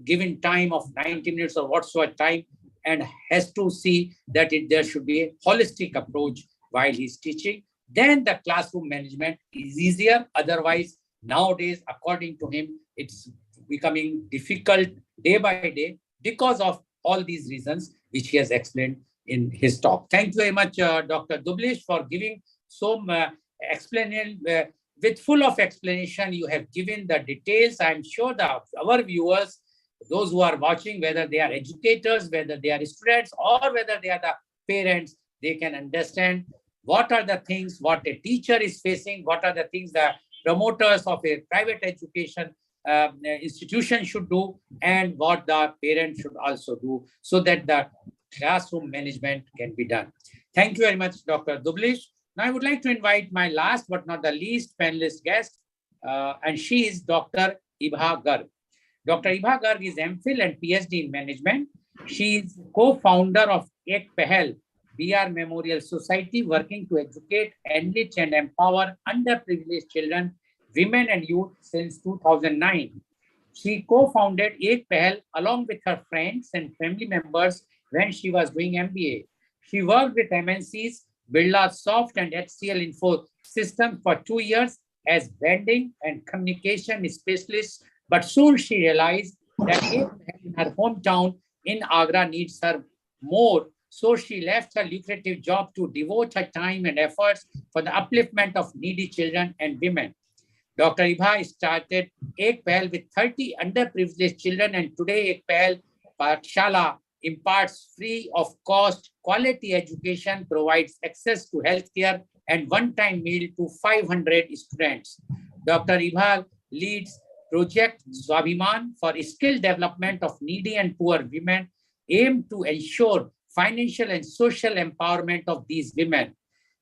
given time of 90 minutes or whatsoever time, and has to see that there should be a holistic approach while he's teaching. Then the classroom management is easier. Otherwise, nowadays, according to him, it's becoming difficult day by day because of all these reasons which he has explained in his talk. Thank you very much, Dr. Dublish, for giving some explanation. With full of explanation, you have given the details. I'm sure that our viewers, those who are watching, whether they are educators, whether they are students, or whether they are the parents, they can understand what are the things what a teacher is facing, what are the things the promoters of a private education institution should do, and what the parents should also do, so that the classroom management can be done. Thank you very much, Dr. Dublish. Now, I would like to invite my last but not the least panelist guest, and she is Dr. 𝐂𝐀𝐑𝐔 𝐍𝐄𝐖𝐒. Dr. 𝐂𝐀𝐑𝐔 𝐍𝐄𝐖𝐒 is MPhil and PhD in Management. She is co-founder of 𝐂𝐀𝐑𝐔 BR Memorial Society, working to educate, enrich, and empower underprivileged children, women, and youth since 2009. She co-founded 𝐂𝐀𝐑𝐔 along with her friends and family members when she was doing MBA. She worked with MNCs, Birla Soft and HCL Info Systems for 2 years as branding and communication specialist, but soon she realized that 𝐂𝐀𝐑𝐔 in her hometown in Agra needs her more. So she left her lucrative job to devote her time and efforts for the upliftment of needy children and women. Dr. Ibha started 𝐂𝐀𝐑𝐔 with 30 underprivileged children, and today 𝐂𝐀𝐑𝐔 Pathshala imparts free of cost quality education, provides access to healthcare and one-time meal to 500 students. Dr. Ibha leads Project Swabhiman for skill development of needy and poor women, aimed to ensure financial and social empowerment of these women.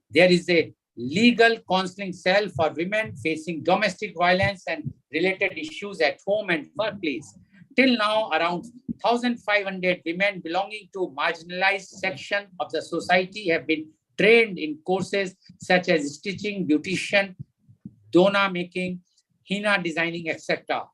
There is a legal counseling cell for women facing domestic violence and related issues at home and workplace. Till now, around 1,500 women belonging to marginalized section of the society have been trained in courses such as stitching, beautician, dona making, henna designing, etc.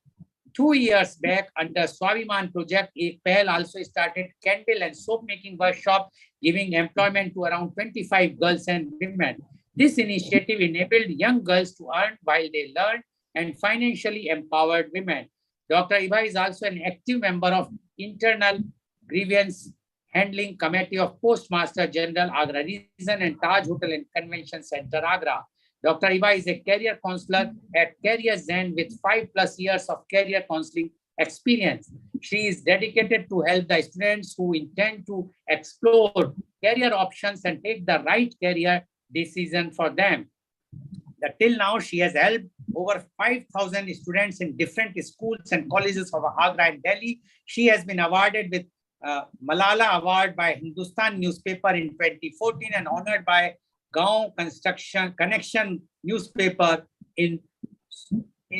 2 years back, under Swabhiman project, 𝐂𝐀𝐑𝐔 also started candle and soap making workshop, giving employment to around 25 girls and women. This initiative enabled young girls to earn while they learned and financially empowered women. Dr. Ibha is also an active member of Internal Grievance Handling Committee of Postmaster General Agra Region and Taj Hotel and Convention Center, Agra. Dr. Ibha is a career counselor at Career Zen with 5+ years of career counseling experience. She is dedicated to help the students who intend to explore career options and take the right career decision for them. Till now, she has helped over 5,000 students in different schools and colleges of Agra and Delhi. She has been awarded with Malala Award by Hindustan newspaper in 2014 and honored by Gaon Connection newspaper in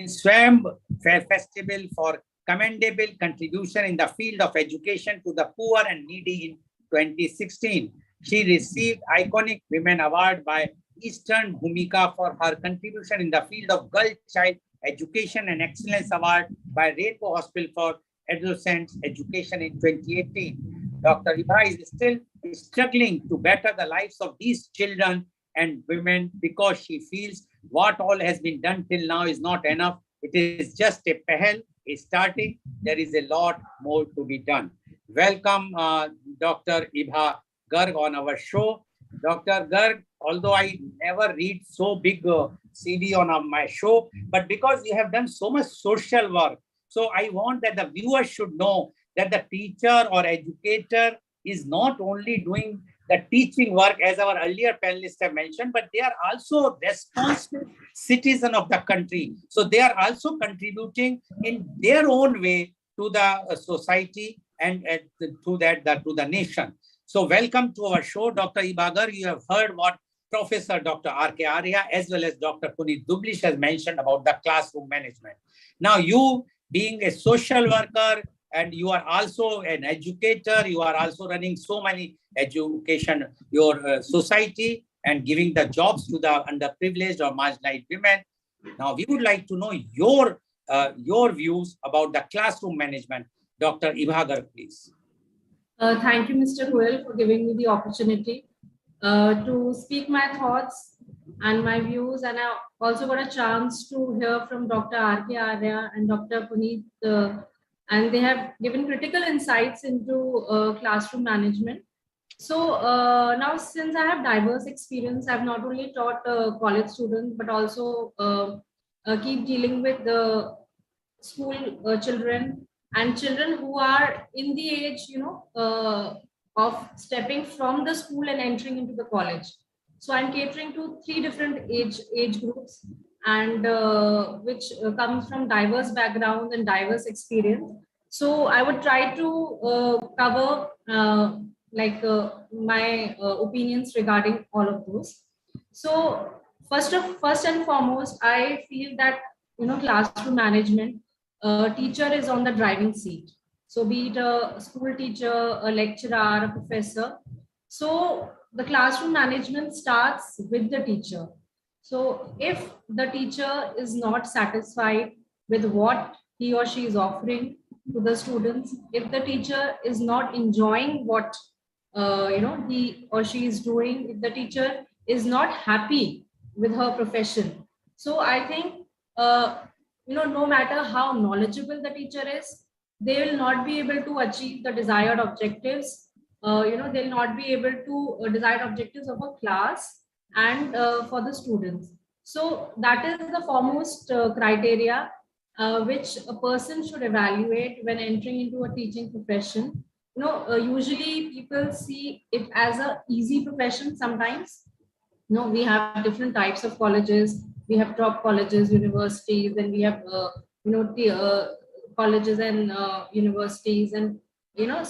Swam Festival for commendable contribution in the field of education to the poor and needy in 2016. She received Iconic Women Award by Eastern Bhumika for her contribution in the field of girl child education and Excellence Award by Rainbow Hospital for Adolescent Education in 2018. Dr. Ibha is still struggling to better the lives of these children and women because she feels what all has been done till now is not enough. It is just a pehel, a starting. There is a lot more to be done. Welcome, Dr. Ibha Garg on our show. Dr. Garg, although I never read so big CV on my show, but because you have done so much social work, so I want that the viewers should know that the teacher or educator is not only doing the teaching work as our earlier panelists have mentioned, but they are also responsible citizen of the country. So they are also contributing in their own way to the society and to the nation. So welcome to our show, Dr. Ibha Garg. You have heard what Professor Dr. Rk Arya as well as Dr. Puneet Dublish has mentioned about the classroom management. Now you being a social worker and you are also an educator, you are also running so many education, your society and giving the jobs to the underprivileged or marginalized women. Now we would like to know your views about the classroom management. Dr. Ibha Garg, please. Thank you, Mr. Goel, for giving me the opportunity to speak my thoughts and my views. And I also got a chance to hear from Dr. Rk Arya and Dr. Puneet, and they have given critical insights into classroom management. So now, since I have diverse experience, I've not only taught college students, but also keep dealing with the school children and children who are in the age, of stepping from the school and entering into the college. So I'm catering to 3 different age groups, and which comes from diverse backgrounds and diverse experience. So I would try to cover my opinions regarding all of those. So first and foremost, I feel that classroom management, teacher is on the driving seat. So be it a school teacher, a lecturer, a professor. So the classroom management starts with the teacher. So if the teacher is not satisfied with what he or she is offering to the students. If the teacher is not enjoying what he or she is doing, if the teacher is not happy with her profession, so I think no matter how knowledgeable the teacher is, they will not be able to achieve the desired objectives. They'll not be able to desired objectives of a class and for the students. So that is the foremost criteria which a person should evaluate when entering into a teaching profession. Usually people see it as a easy profession sometimes. We have different types of colleges. We have top colleges, universities, and we have colleges and universities, and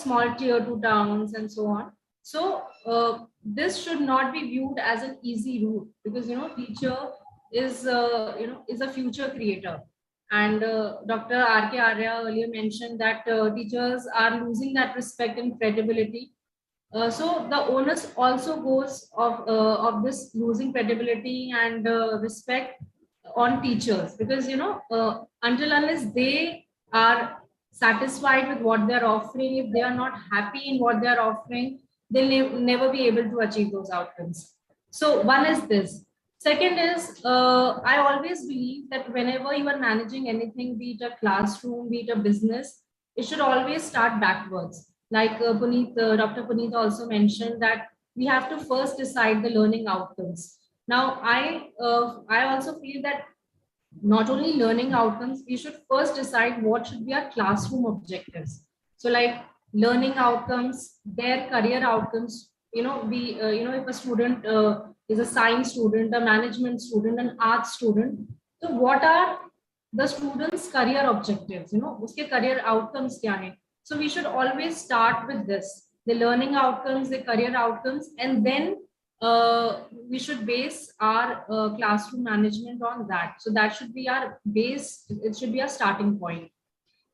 small tier 2 towns and so on. So this should not be viewed as an easy route, because teacher is is a future creator. And Dr. Rk Arya earlier mentioned that teachers are losing that respect and credibility. So the onus also goes of this losing credibility and respect on teachers, because until unless they are satisfied with what they're offering, if they are not happy in what they're offering, they'll never be able to achieve those outcomes. So one is this. Second is, I always believe that whenever you are managing anything, be it a classroom, be it a business, it should always start backwards. Like Dr. Puneet also mentioned that we have to first decide the learning outcomes. Now, I also feel that not only learning outcomes, we should first decide what should be our classroom objectives. So like learning outcomes, their career outcomes, if a student is a science student, a management student, an arts student, so what are the student's career objectives? Uske career outcomes kya hai? So we should always start with this, the learning outcomes, the career outcomes, and then we should base our classroom management on that. So that should be our base. It should be our starting point.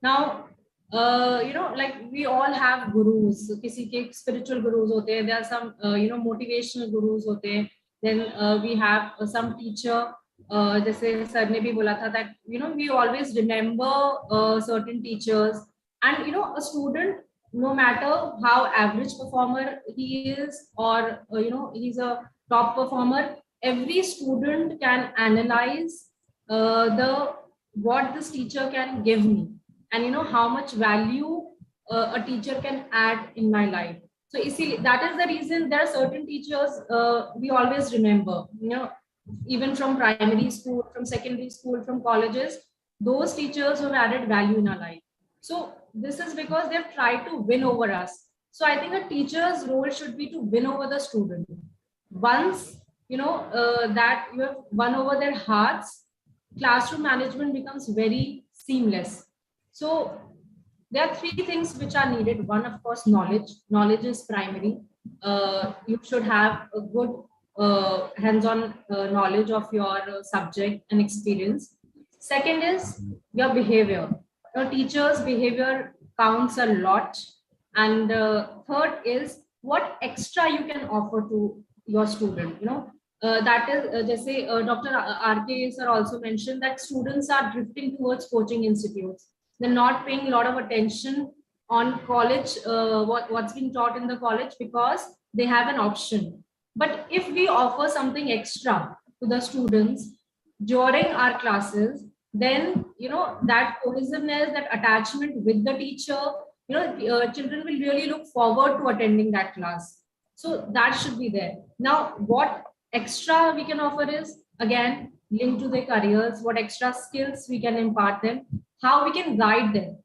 Now, like we all have gurus. Kisi ke spiritual gurus hote hain. There are some, motivational gurus hote hain. Then we have some teacher. Jaise sir ne bhi bola tha that we always remember certain teachers, and a student, no matter how average performer he is, or he's a top performer, every student can analyze what this teacher can give me, and how much value a teacher can add in my life. So you see, that is the reason there are certain teachers we always remember, even from primary school, from secondary school, from colleges, those teachers who have added value in our life. So this is because they've tried to win over us. So I think a teacher's role should be to win over the student. Once that you have won over their hearts, classroom management becomes very seamless. So there are three things which are needed. One, of course, knowledge. Knowledge is primary. You should have a good hands-on knowledge of your subject and experience. Second is your behavior. Your teacher's behavior counts a lot. And third is what extra you can offer to your student. That is, Dr. Rk sir also mentioned that students are drifting towards coaching institutes. They're not paying a lot of attention on college, what's being taught in the college, because they have an option. But if we offer something extra to the students during our classes, then that cohesiveness, that attachment with the teacher, children will really look forward to attending that class. So that should be there. Now, what extra we can offer is, again, linked to their careers, what extra skills we can impart them, how we can guide them.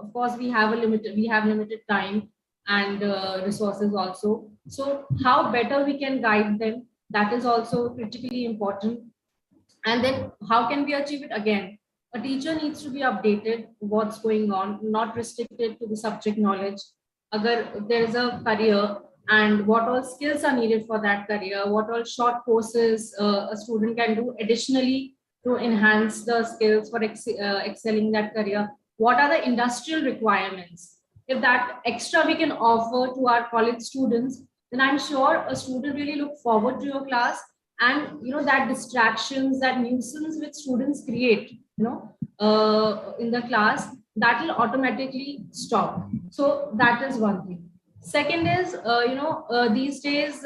Of course, we have limited time and resources also. So how better we can guide them, that is also critically important. And then how can we achieve it? Again, a teacher needs to be updated what's going on, not restricted to the subject knowledge. Agar there is a career, and what all skills are needed for that career, what all short courses a student can do additionally to enhance the skills for excelling that career, what are the industrial requirements. If that extra we can offer to our college students, then I'm sure a student really look forward to your class. And that distractions, that nuisance which students create, in the class, that will automatically stop. So that is one thing. Second is, these days,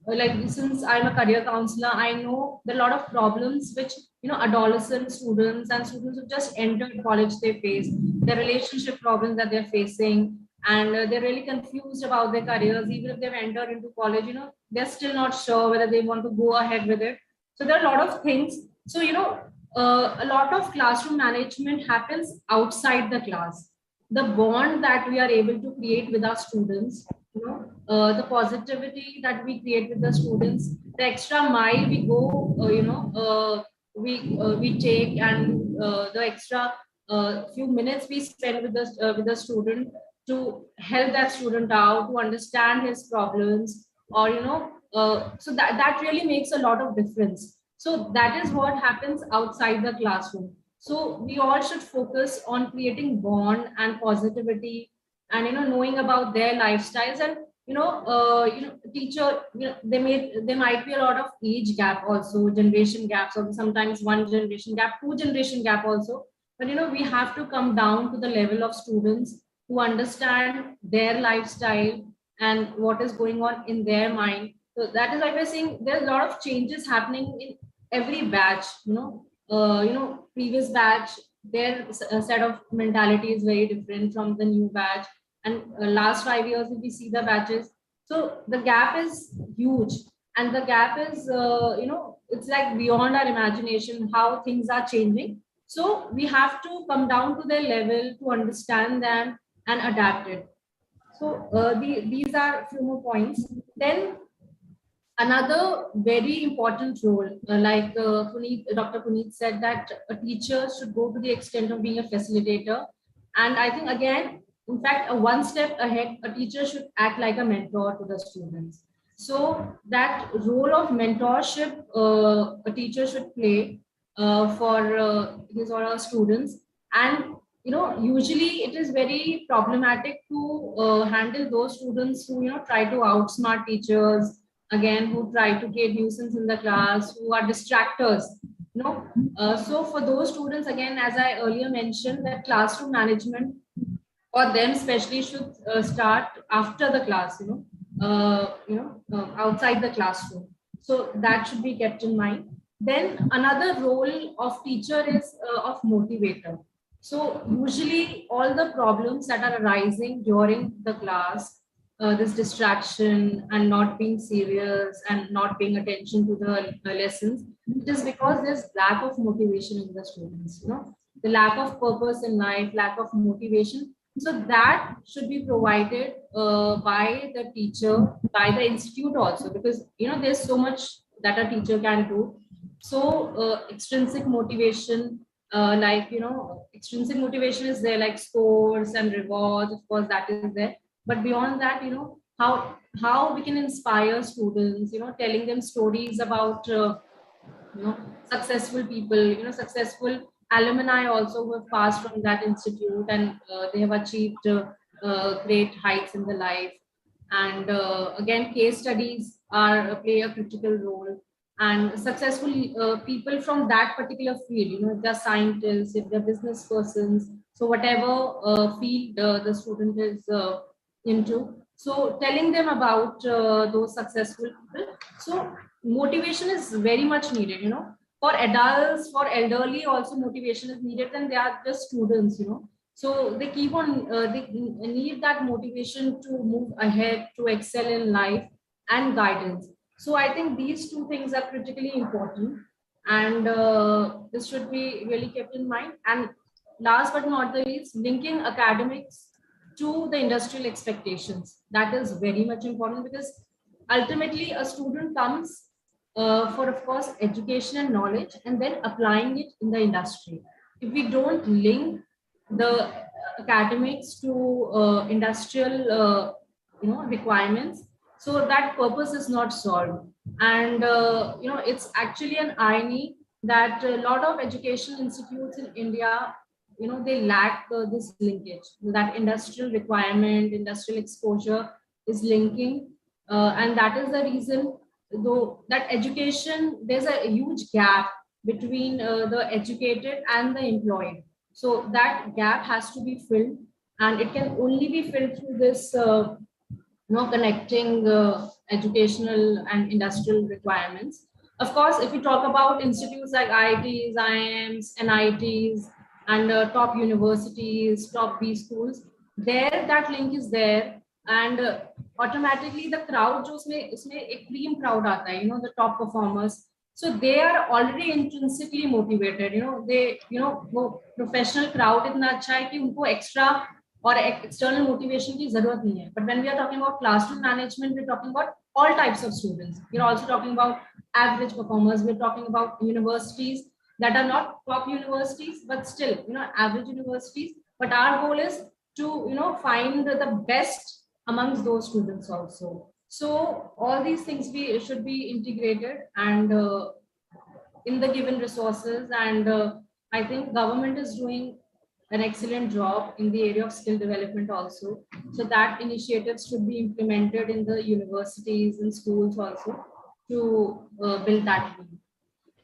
like since I'm a career counselor, I know there are a lot of problems which adolescent students and students who just entered college they face, the relationship problems that they're facing, and they're really confused about their careers. Even if they've entered into college, they're still not sure whether they want to go ahead with it. So there are a lot of things. So a lot of classroom management happens outside the class. The bond that we are able to create with our students, the positivity that we create with the students, the extra mile we go, we take, and the extra few minutes we spend with the student to help that student out, to understand his problems, or so that really makes a lot of difference. So that is what happens outside the classroom. So we all should focus on creating bond and positivity, and knowing about their lifestyles. And teacher, there might be a lot of age gap also, generation gaps, or sometimes one generation gap, two generation gap also. But we have to come down to the level of students who understand their lifestyle and what is going on in their mind. So that is why we're seeing there's a lot of changes happening in every batch. Previous batch, their set of mentality is very different from the new batch. And last 5 years, if we see the batches, so the gap is huge, and the gap is, it's like beyond our imagination how things are changing. So we have to come down to their level to understand them and adapt it. So these are a few more points. Then another very important role, Dr. Puneet said, that a teacher should go to the extent of being a facilitator. And I think, again, in fact, one step ahead, a teacher should act like a mentor to the students. So that role of mentorship a teacher should play for his or her students. And usually it is very problematic to handle those students who try to outsmart teachers, again, who try to create nuisance in the class, who are distractors. So for those students, again, as I earlier mentioned, that classroom management for them especially should start after the class, outside the classroom. So that should be kept in mind. Then another role of teacher is of motivator. So usually all the problems that are arising during the class, this distraction and not being serious and not paying attention to the lessons, it is because there's lack of motivation in the students, the lack of purpose in life, lack of motivation. So that should be provided by the teacher, by the institute also, because there's so much that a teacher can do. So extrinsic motivation, extrinsic motivation is there, like scores and rewards, of course, that is there. But beyond that, how we can inspire students, telling them stories about successful people, successful alumni also who have passed from that institute, and they have achieved great heights in the life. And again, case studies play a critical role. And successful people from that particular field, if they're scientists, if they're business persons, so whatever field the student is into, so telling them about those successful people. So motivation is very much needed, for adults, for elderly also motivation is needed, and they are just students, so they keep on they need that motivation to move ahead, to excel in life, and guidance. So I think these two things are critically important, and this should be really kept in mind. And last but not the least, linking academics to the industrial expectations, that is very much important, because ultimately a student comes for, of course, education and knowledge, and then applying it in the industry. If we don't link the academics to industrial requirements, so that purpose is not solved. And it's actually an irony that a lot of education institutes in India, they lack this linkage, that industrial requirement, industrial exposure is linking, and that is the reason, though, that education, there's a huge gap between the educated and the employed. So that gap has to be filled, and it can only be filled through this connecting educational and industrial requirements. Of course, if we talk about institutes like IITs, IIMs, NITs, and top universities, top B schools, there that link is there, and automatically the crowd जो उसमें एक dream crowd आता है, the top performers. So they are already intrinsically motivated. They वो professional crowd इतना अच्छा है कि उनको extra or external motivation की जरूरत नहीं है. But when we are talking about classroom management, we're talking about all types of students. We're also talking about average performers. We're talking about universities that are not top universities, but still, average universities. But our goal is to, find the best amongst those students also. So all these things should be integrated and in the given resources. And I think government is doing an excellent job in the area of skill development also. So that initiatives should be implemented in the universities and schools also to build that.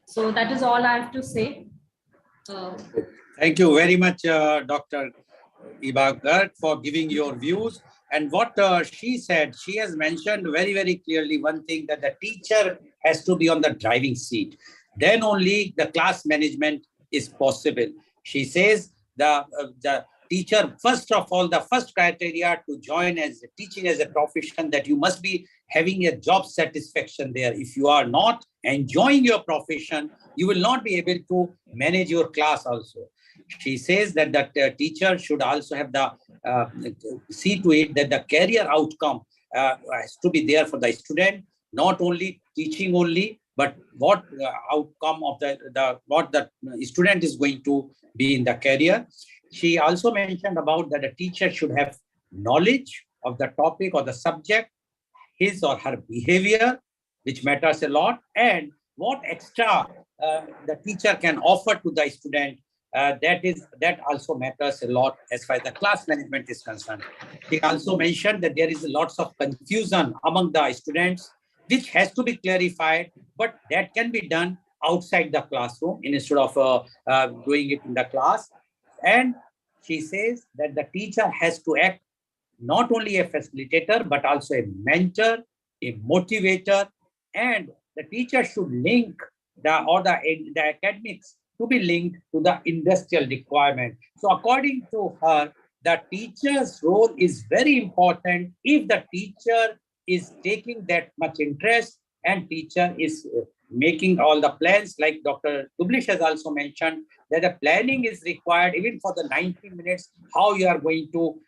So that is all I have to say. Thank you very much, Dr. 𝐂𝐀𝐑𝐔 Garg, for giving your views. And what she said, she has mentioned very, very clearly one thing, that the teacher has to be on the driving seat. Then only the class management is possible. She says the teacher, first of all, the first criteria to join as teaching as a profession, that you must be having a job satisfaction there. If you are not enjoying your profession, you will not be able to manage your class also. She says that the teacher should also have the see to it that the career outcome has to be there for the student, not only teaching only, but what outcome of what the student is going to be in the career. She also mentioned about that a teacher should have knowledge of the topic or the subject, his or her behavior, which matters a lot, and what extra the teacher can offer to the student. That also matters a lot as far as the class management is concerned. She also mentioned that there is lots of confusion among the students, which has to be clarified, but that can be done outside the classroom instead of doing it in the class. And she says that the teacher has to act not only a facilitator, but also a mentor, a motivator, and the teacher should link the academics to be linked to the industrial requirement. So according to her, the teacher's role is very important. If the teacher is taking that much interest and teacher is making all the plans, like Dr. 𝐂𝐀𝐑𝐔 has also mentioned, that the planning is required even for the 90 minutes, how you are going to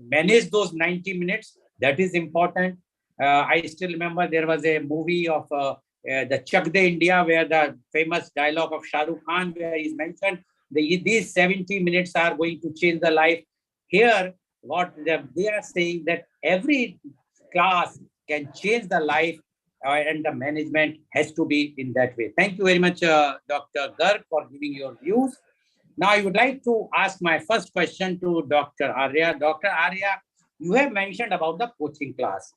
manage those 90 minutes, that is important. I still remember there was a movie of the Chak De India, where the famous dialogue of Shah Rukh Khan, where he's mentioned, these 70 minutes are going to change the life. Here, what they are saying, that every class can change the life, and the management has to be in that way. Thank you very much, Dr. Garg, for giving your views. Now, I would like to ask my first question to Dr. Arya. Dr. Arya, you have mentioned about the coaching class.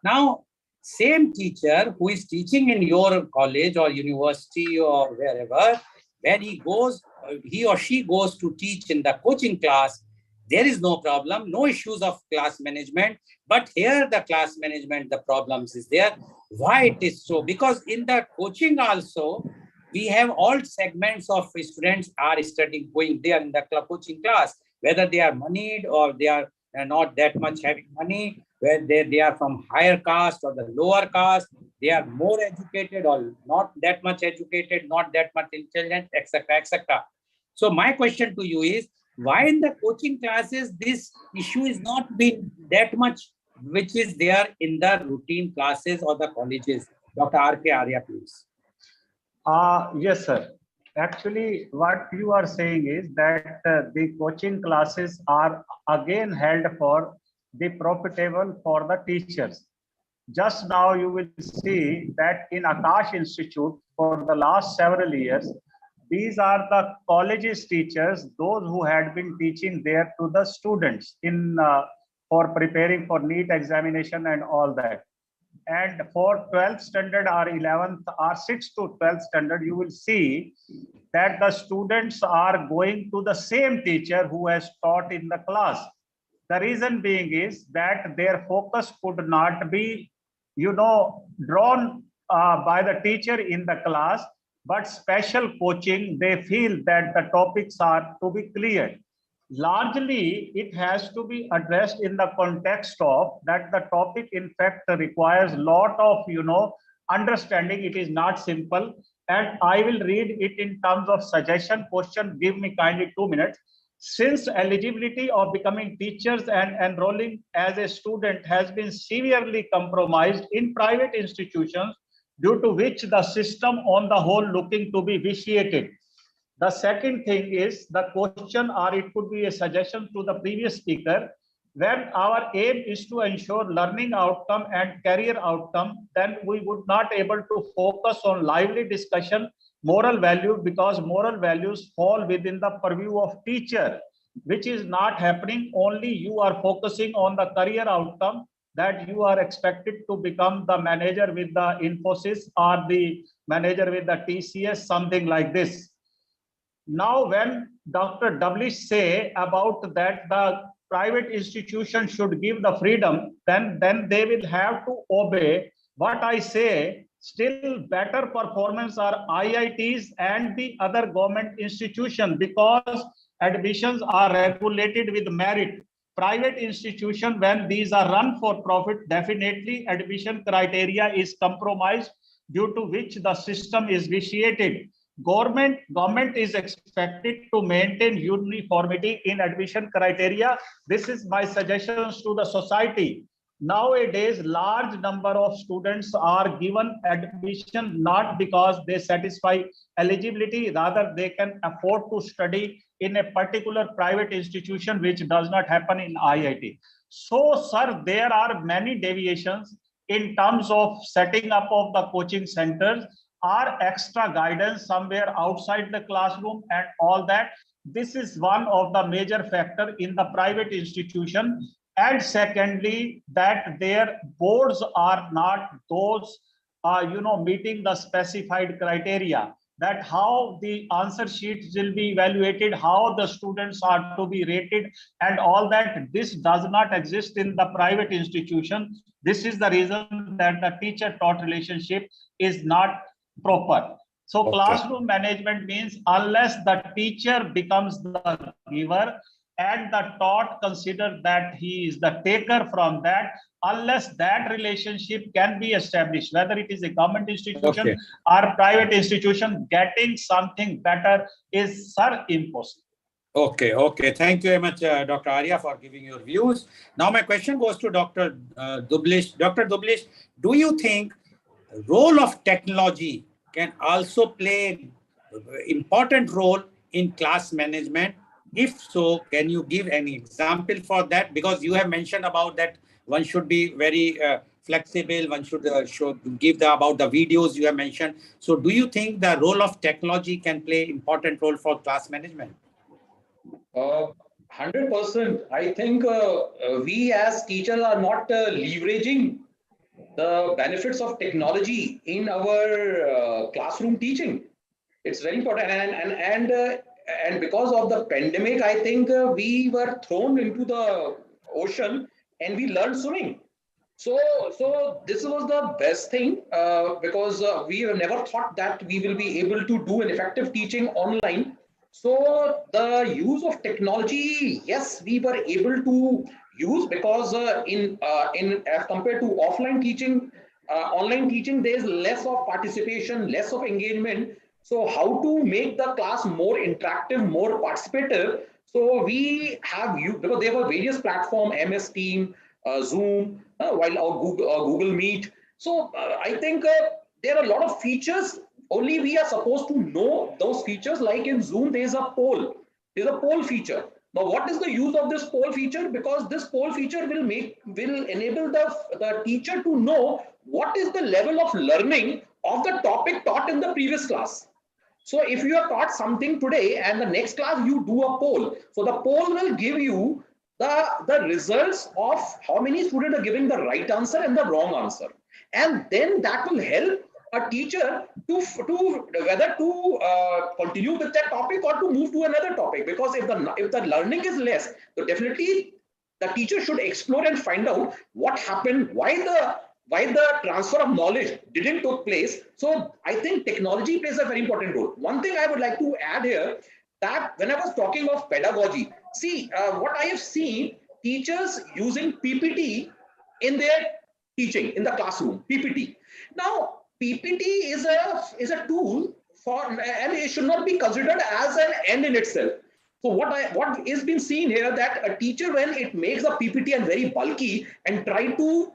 Now, same teacher who is teaching in your college or university or wherever, when he or she goes to teach in the coaching class, there is no problem, no issues of class management. But here the class management, the problems is there. Why it is so? Because in the coaching also, we have all segments of students are studying, going there in the coaching class, whether they are moneyed or they are not that much having money, where they are from higher caste or the lower caste, they are more educated or not that much educated, not that much intelligent, etc., etc. So my question to you is, why in the coaching classes this issue is not being that much, which is there in the routine classes or the colleges? Dr. Rk Arya, please. Yes, sir. Actually, what you are saying is that the coaching classes are again held for the profitable for the teachers. Just now you will see that in 𝐂𝐀𝐑𝐔 Institute for the last several years, these are the colleges teachers, those who had been teaching there to the students in for preparing for NEET examination and all that. And for 12th standard or 11th or 6th to 12th standard, you will see that the students are going to the same teacher who has taught in the class. The reason being is that their focus could not be, drawn by the teacher in the class, but special coaching, they feel that the topics are to be cleared. Largely, it has to be addressed in the context of that the topic, in fact, requires a lot of, understanding. It is not simple. And I will read it in terms of suggestion. Question, give me kindly 2 minutes. Since eligibility of becoming teachers and enrolling as a student has been severely compromised in private institutions, due to which the system on the whole looking to be vitiated. The second thing is the question, or it could be a suggestion to the previous speaker. When our aim is to ensure learning outcome and career outcome, then we would not able to focus on lively discussion, moral value, because moral values fall within the purview of teacher, which is not happening. Only you are focusing on the career outcome, that you are expected to become the manager with the Infosys or the manager with the TCS, something like this. Now, when Dr. Doublish say about that the private institution should give the freedom, then they will have to obey what I say. Still better performance are IITs and the other government institutions, because admissions are regulated with merit. Private institution, when these are run for profit, definitely admission criteria is compromised, due to which the system is vitiated. Government is expected to maintain uniformity in admission criteria. This is my suggestions to the society. Nowadays, large number of students are given admission not because they satisfy eligibility, rather they can afford to study in a particular private institution, which does not happen in IIT. So, sir, there are many deviations in terms of setting up of the coaching centers, or extra guidance somewhere outside the classroom and all that. This is one of the major factor in the private institution. And secondly, that their boards are not those, meeting the specified criteria, that how the answer sheets will be evaluated, how the students are to be rated, and all that. This does not exist in the private institution. This is the reason that the teacher-taught relationship is not proper. So classroom management means unless the teacher becomes the giver and the taught consider that he is the taker from that, unless that relationship can be established, whether it is a government institution or private institution, getting something better is, sir, impossible. Okay. Thank you very much, Dr. Arya, for giving your views. Now my question goes to Dr. Doublish. Dr. Doublish, do you think role of technology can also play an important role in class management? If so, can you give any example for that? Because you have mentioned about that one should be very flexible, one should give about the videos you have mentioned. So do you think the role of technology can play important role for class management? 100%. I think we as teachers are not leveraging the benefits of technology in our classroom teaching. It's very important, and because of the pandemic, I think we were thrown into the ocean and we learned swimming. So this was the best thing, because we have never thought that we will be able to do an effective teaching online. So the use of technology, yes, we were able to use, because in as compared to offline teaching, online teaching, there is less of participation, less of engagement. So how to make the class more interactive, more participative? So we have used, because there were various platforms, MS Team, Zoom, Google Meet. So I think there are a lot of features. Only we are supposed to know those features. Like in Zoom, there is a poll. There's a poll feature. Now, what is the use of this poll feature? Because this poll feature will enable the teacher to know what is the level of learning of the topic taught in the previous class. So if you have taught something today and the next class you do a poll, so the poll will give you the results of how many students are giving the right answer and the wrong answer. And then that will help a teacher to whether to continue with that topic or to move to another topic. Because if the learning is less, so definitely the teacher should explore and find out what happened, why the transfer of knowledge didn't took place. So I think technology plays a very important role. One thing I would like to add here, that when I was talking of pedagogy, see what I have seen, teachers using PPT in their teaching in the classroom. PPT. Now PPT is a tool for, and it should not be considered as an end in itself. So what is been seen here, that a teacher, when it makes the PPT and very bulky and try to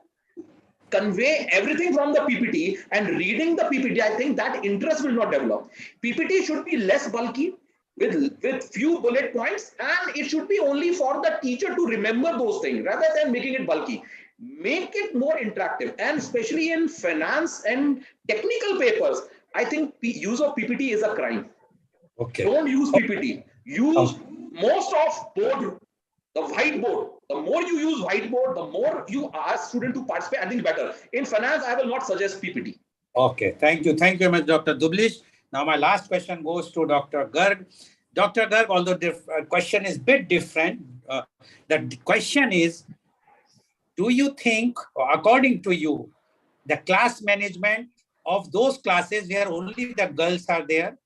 convey everything from the PPT and reading the PPT, I think that interest will not develop. PPT should be less bulky with few bullet points, and it should be only for the teacher to remember those things rather than making it bulky. Make it more interactive, and especially in finance and technical papers, I think use of PPT is a crime. Okay. Don't use PPT. Use most of board, the whiteboard. The more you use whiteboard, the more you ask student to participate, I think better. In finance, I will not suggest PPT. Okay, thank you. Thank you very much, Dr. Dublish. Now, my last question goes to Dr. Garg. Dr. Garg, although the question is a bit different, the question is, do you think, or according to you, the class management of those classes where only the girls are there,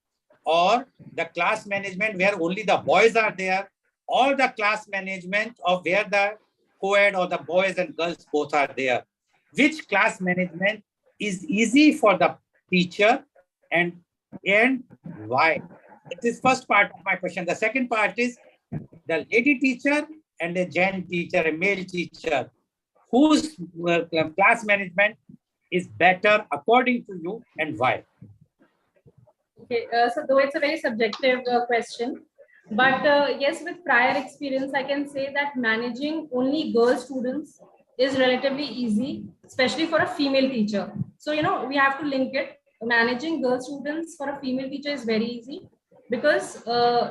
or the class management where only the boys are there, or the class management of where the co-ed or the boys and girls both are there, which class management is easy for the teacher, and why? This is first part of my question. The second part is the lady teacher and a gent teacher, a male teacher, whose class management is better according to you, and why? Okay, so though it's a very subjective question, but yes, with prior experience, I can say that managing only girl students is relatively easy, especially for a female teacher. So, you know, we have to link it. Managing girl students for a female teacher is very easy because,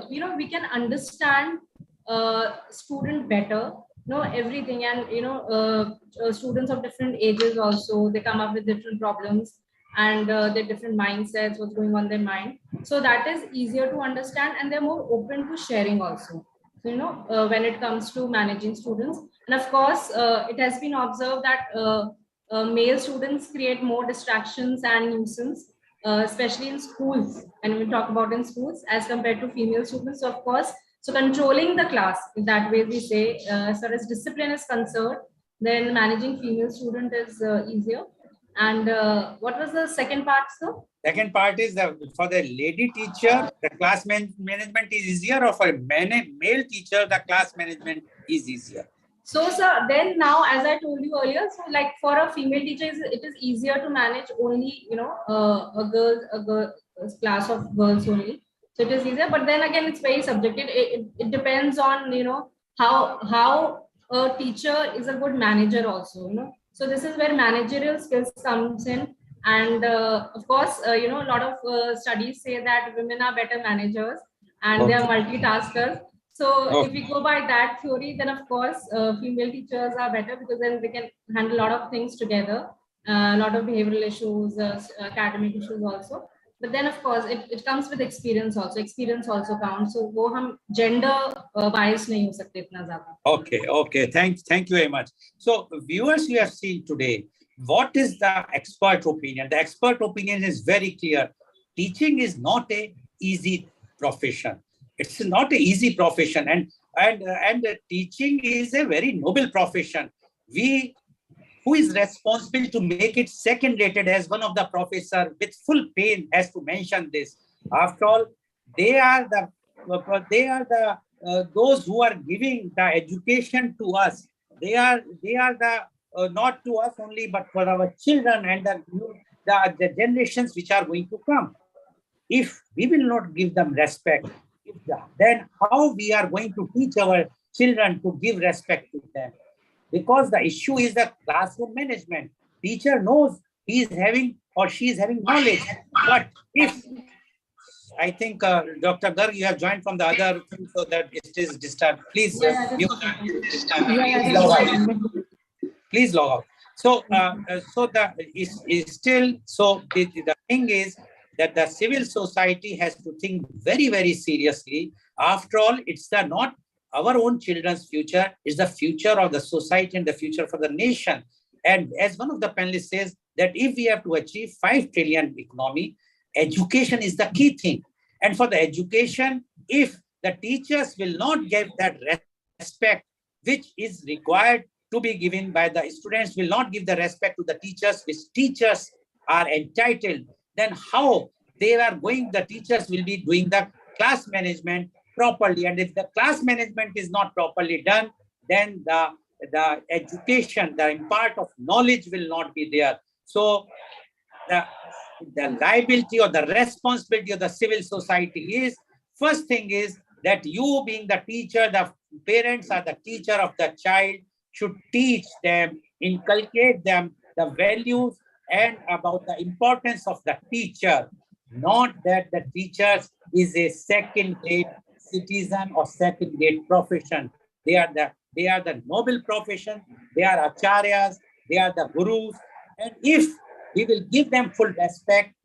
you know, we can understand student better, know everything, and, you know, students of different ages also, they come up with different problems and their different mindsets, what's going on in their mind. So that is easier to understand, and they're more open to sharing also. So, you know, when it comes to managing students, and of course, it has been observed that male students create more distractions and nuisance, especially in schools, and we talk about in schools as compared to female students. So of course, so controlling the class, in that way we say, as far as discipline is concerned, then managing female student is easier. And what was the second part, sir? Second part is for the lady teacher, the class management is easier, or for a male teacher, the class management is easier? So, sir, then now, as I told you earlier, so like for a female teacher, it is easier to manage only, you know, a class of girls only. So it is easier, but then again, it's very subjective. It depends on, you know, how a teacher is a good manager also, you know. So this is where managerial skills comes in. And of course, you know, a lot of studies say that women are better managers and they are multitaskers. So if we go by that theory, then of course, female teachers are better because then they can handle a lot of things together, a lot of behavioral issues, academic issues also. But then of course, it comes with experience also. Experience also counts. So wo hum gender bias nahi ho sakte itna zyada. Okay. Thank you very much. So viewers, you have seen today, what is the expert opinion? The expert opinion is very clear. Teaching is not a easy profession. It's not an easy profession, and teaching is a very noble profession. Who is responsible to make it second-rated, as one of the professor with full pain has to mention this. After all, they are those who are giving the education to us. They are the not to us only, but for our children and the generations which are going to come. If we will not give them respect, then how we are going to teach our children to give respect to them? Because the issue is the classroom management. Teacher knows he is having or she is having knowledge, but if I think Dr. Garg, you have joined from the other thing, so that it is disturbed. Please, please log out. So, the thing is that the civil society has to think very, very seriously. After all, it's not our own children's future, it's the future of the society and the future for the nation. And as one of the panelists says, that if we have to achieve 5 trillion economy, education is the key thing. And for the education, if the teachers will not give that respect which is required to be given by the students, will not give the respect to the teachers which teachers are entitled, then how the teachers will be doing the class management properly. And if the class management is not properly done, then the education, the impart of knowledge will not be there. So the liability or the responsibility of the civil society is, first thing is that you being the teacher, the parents are the teacher of the child, should teach them, inculcate them the values and about the importance of the teacher, not that the teacher is a second-grade citizen or second-grade profession. They are the noble profession. They are acharyas. They are the gurus. And if we will give them full respect,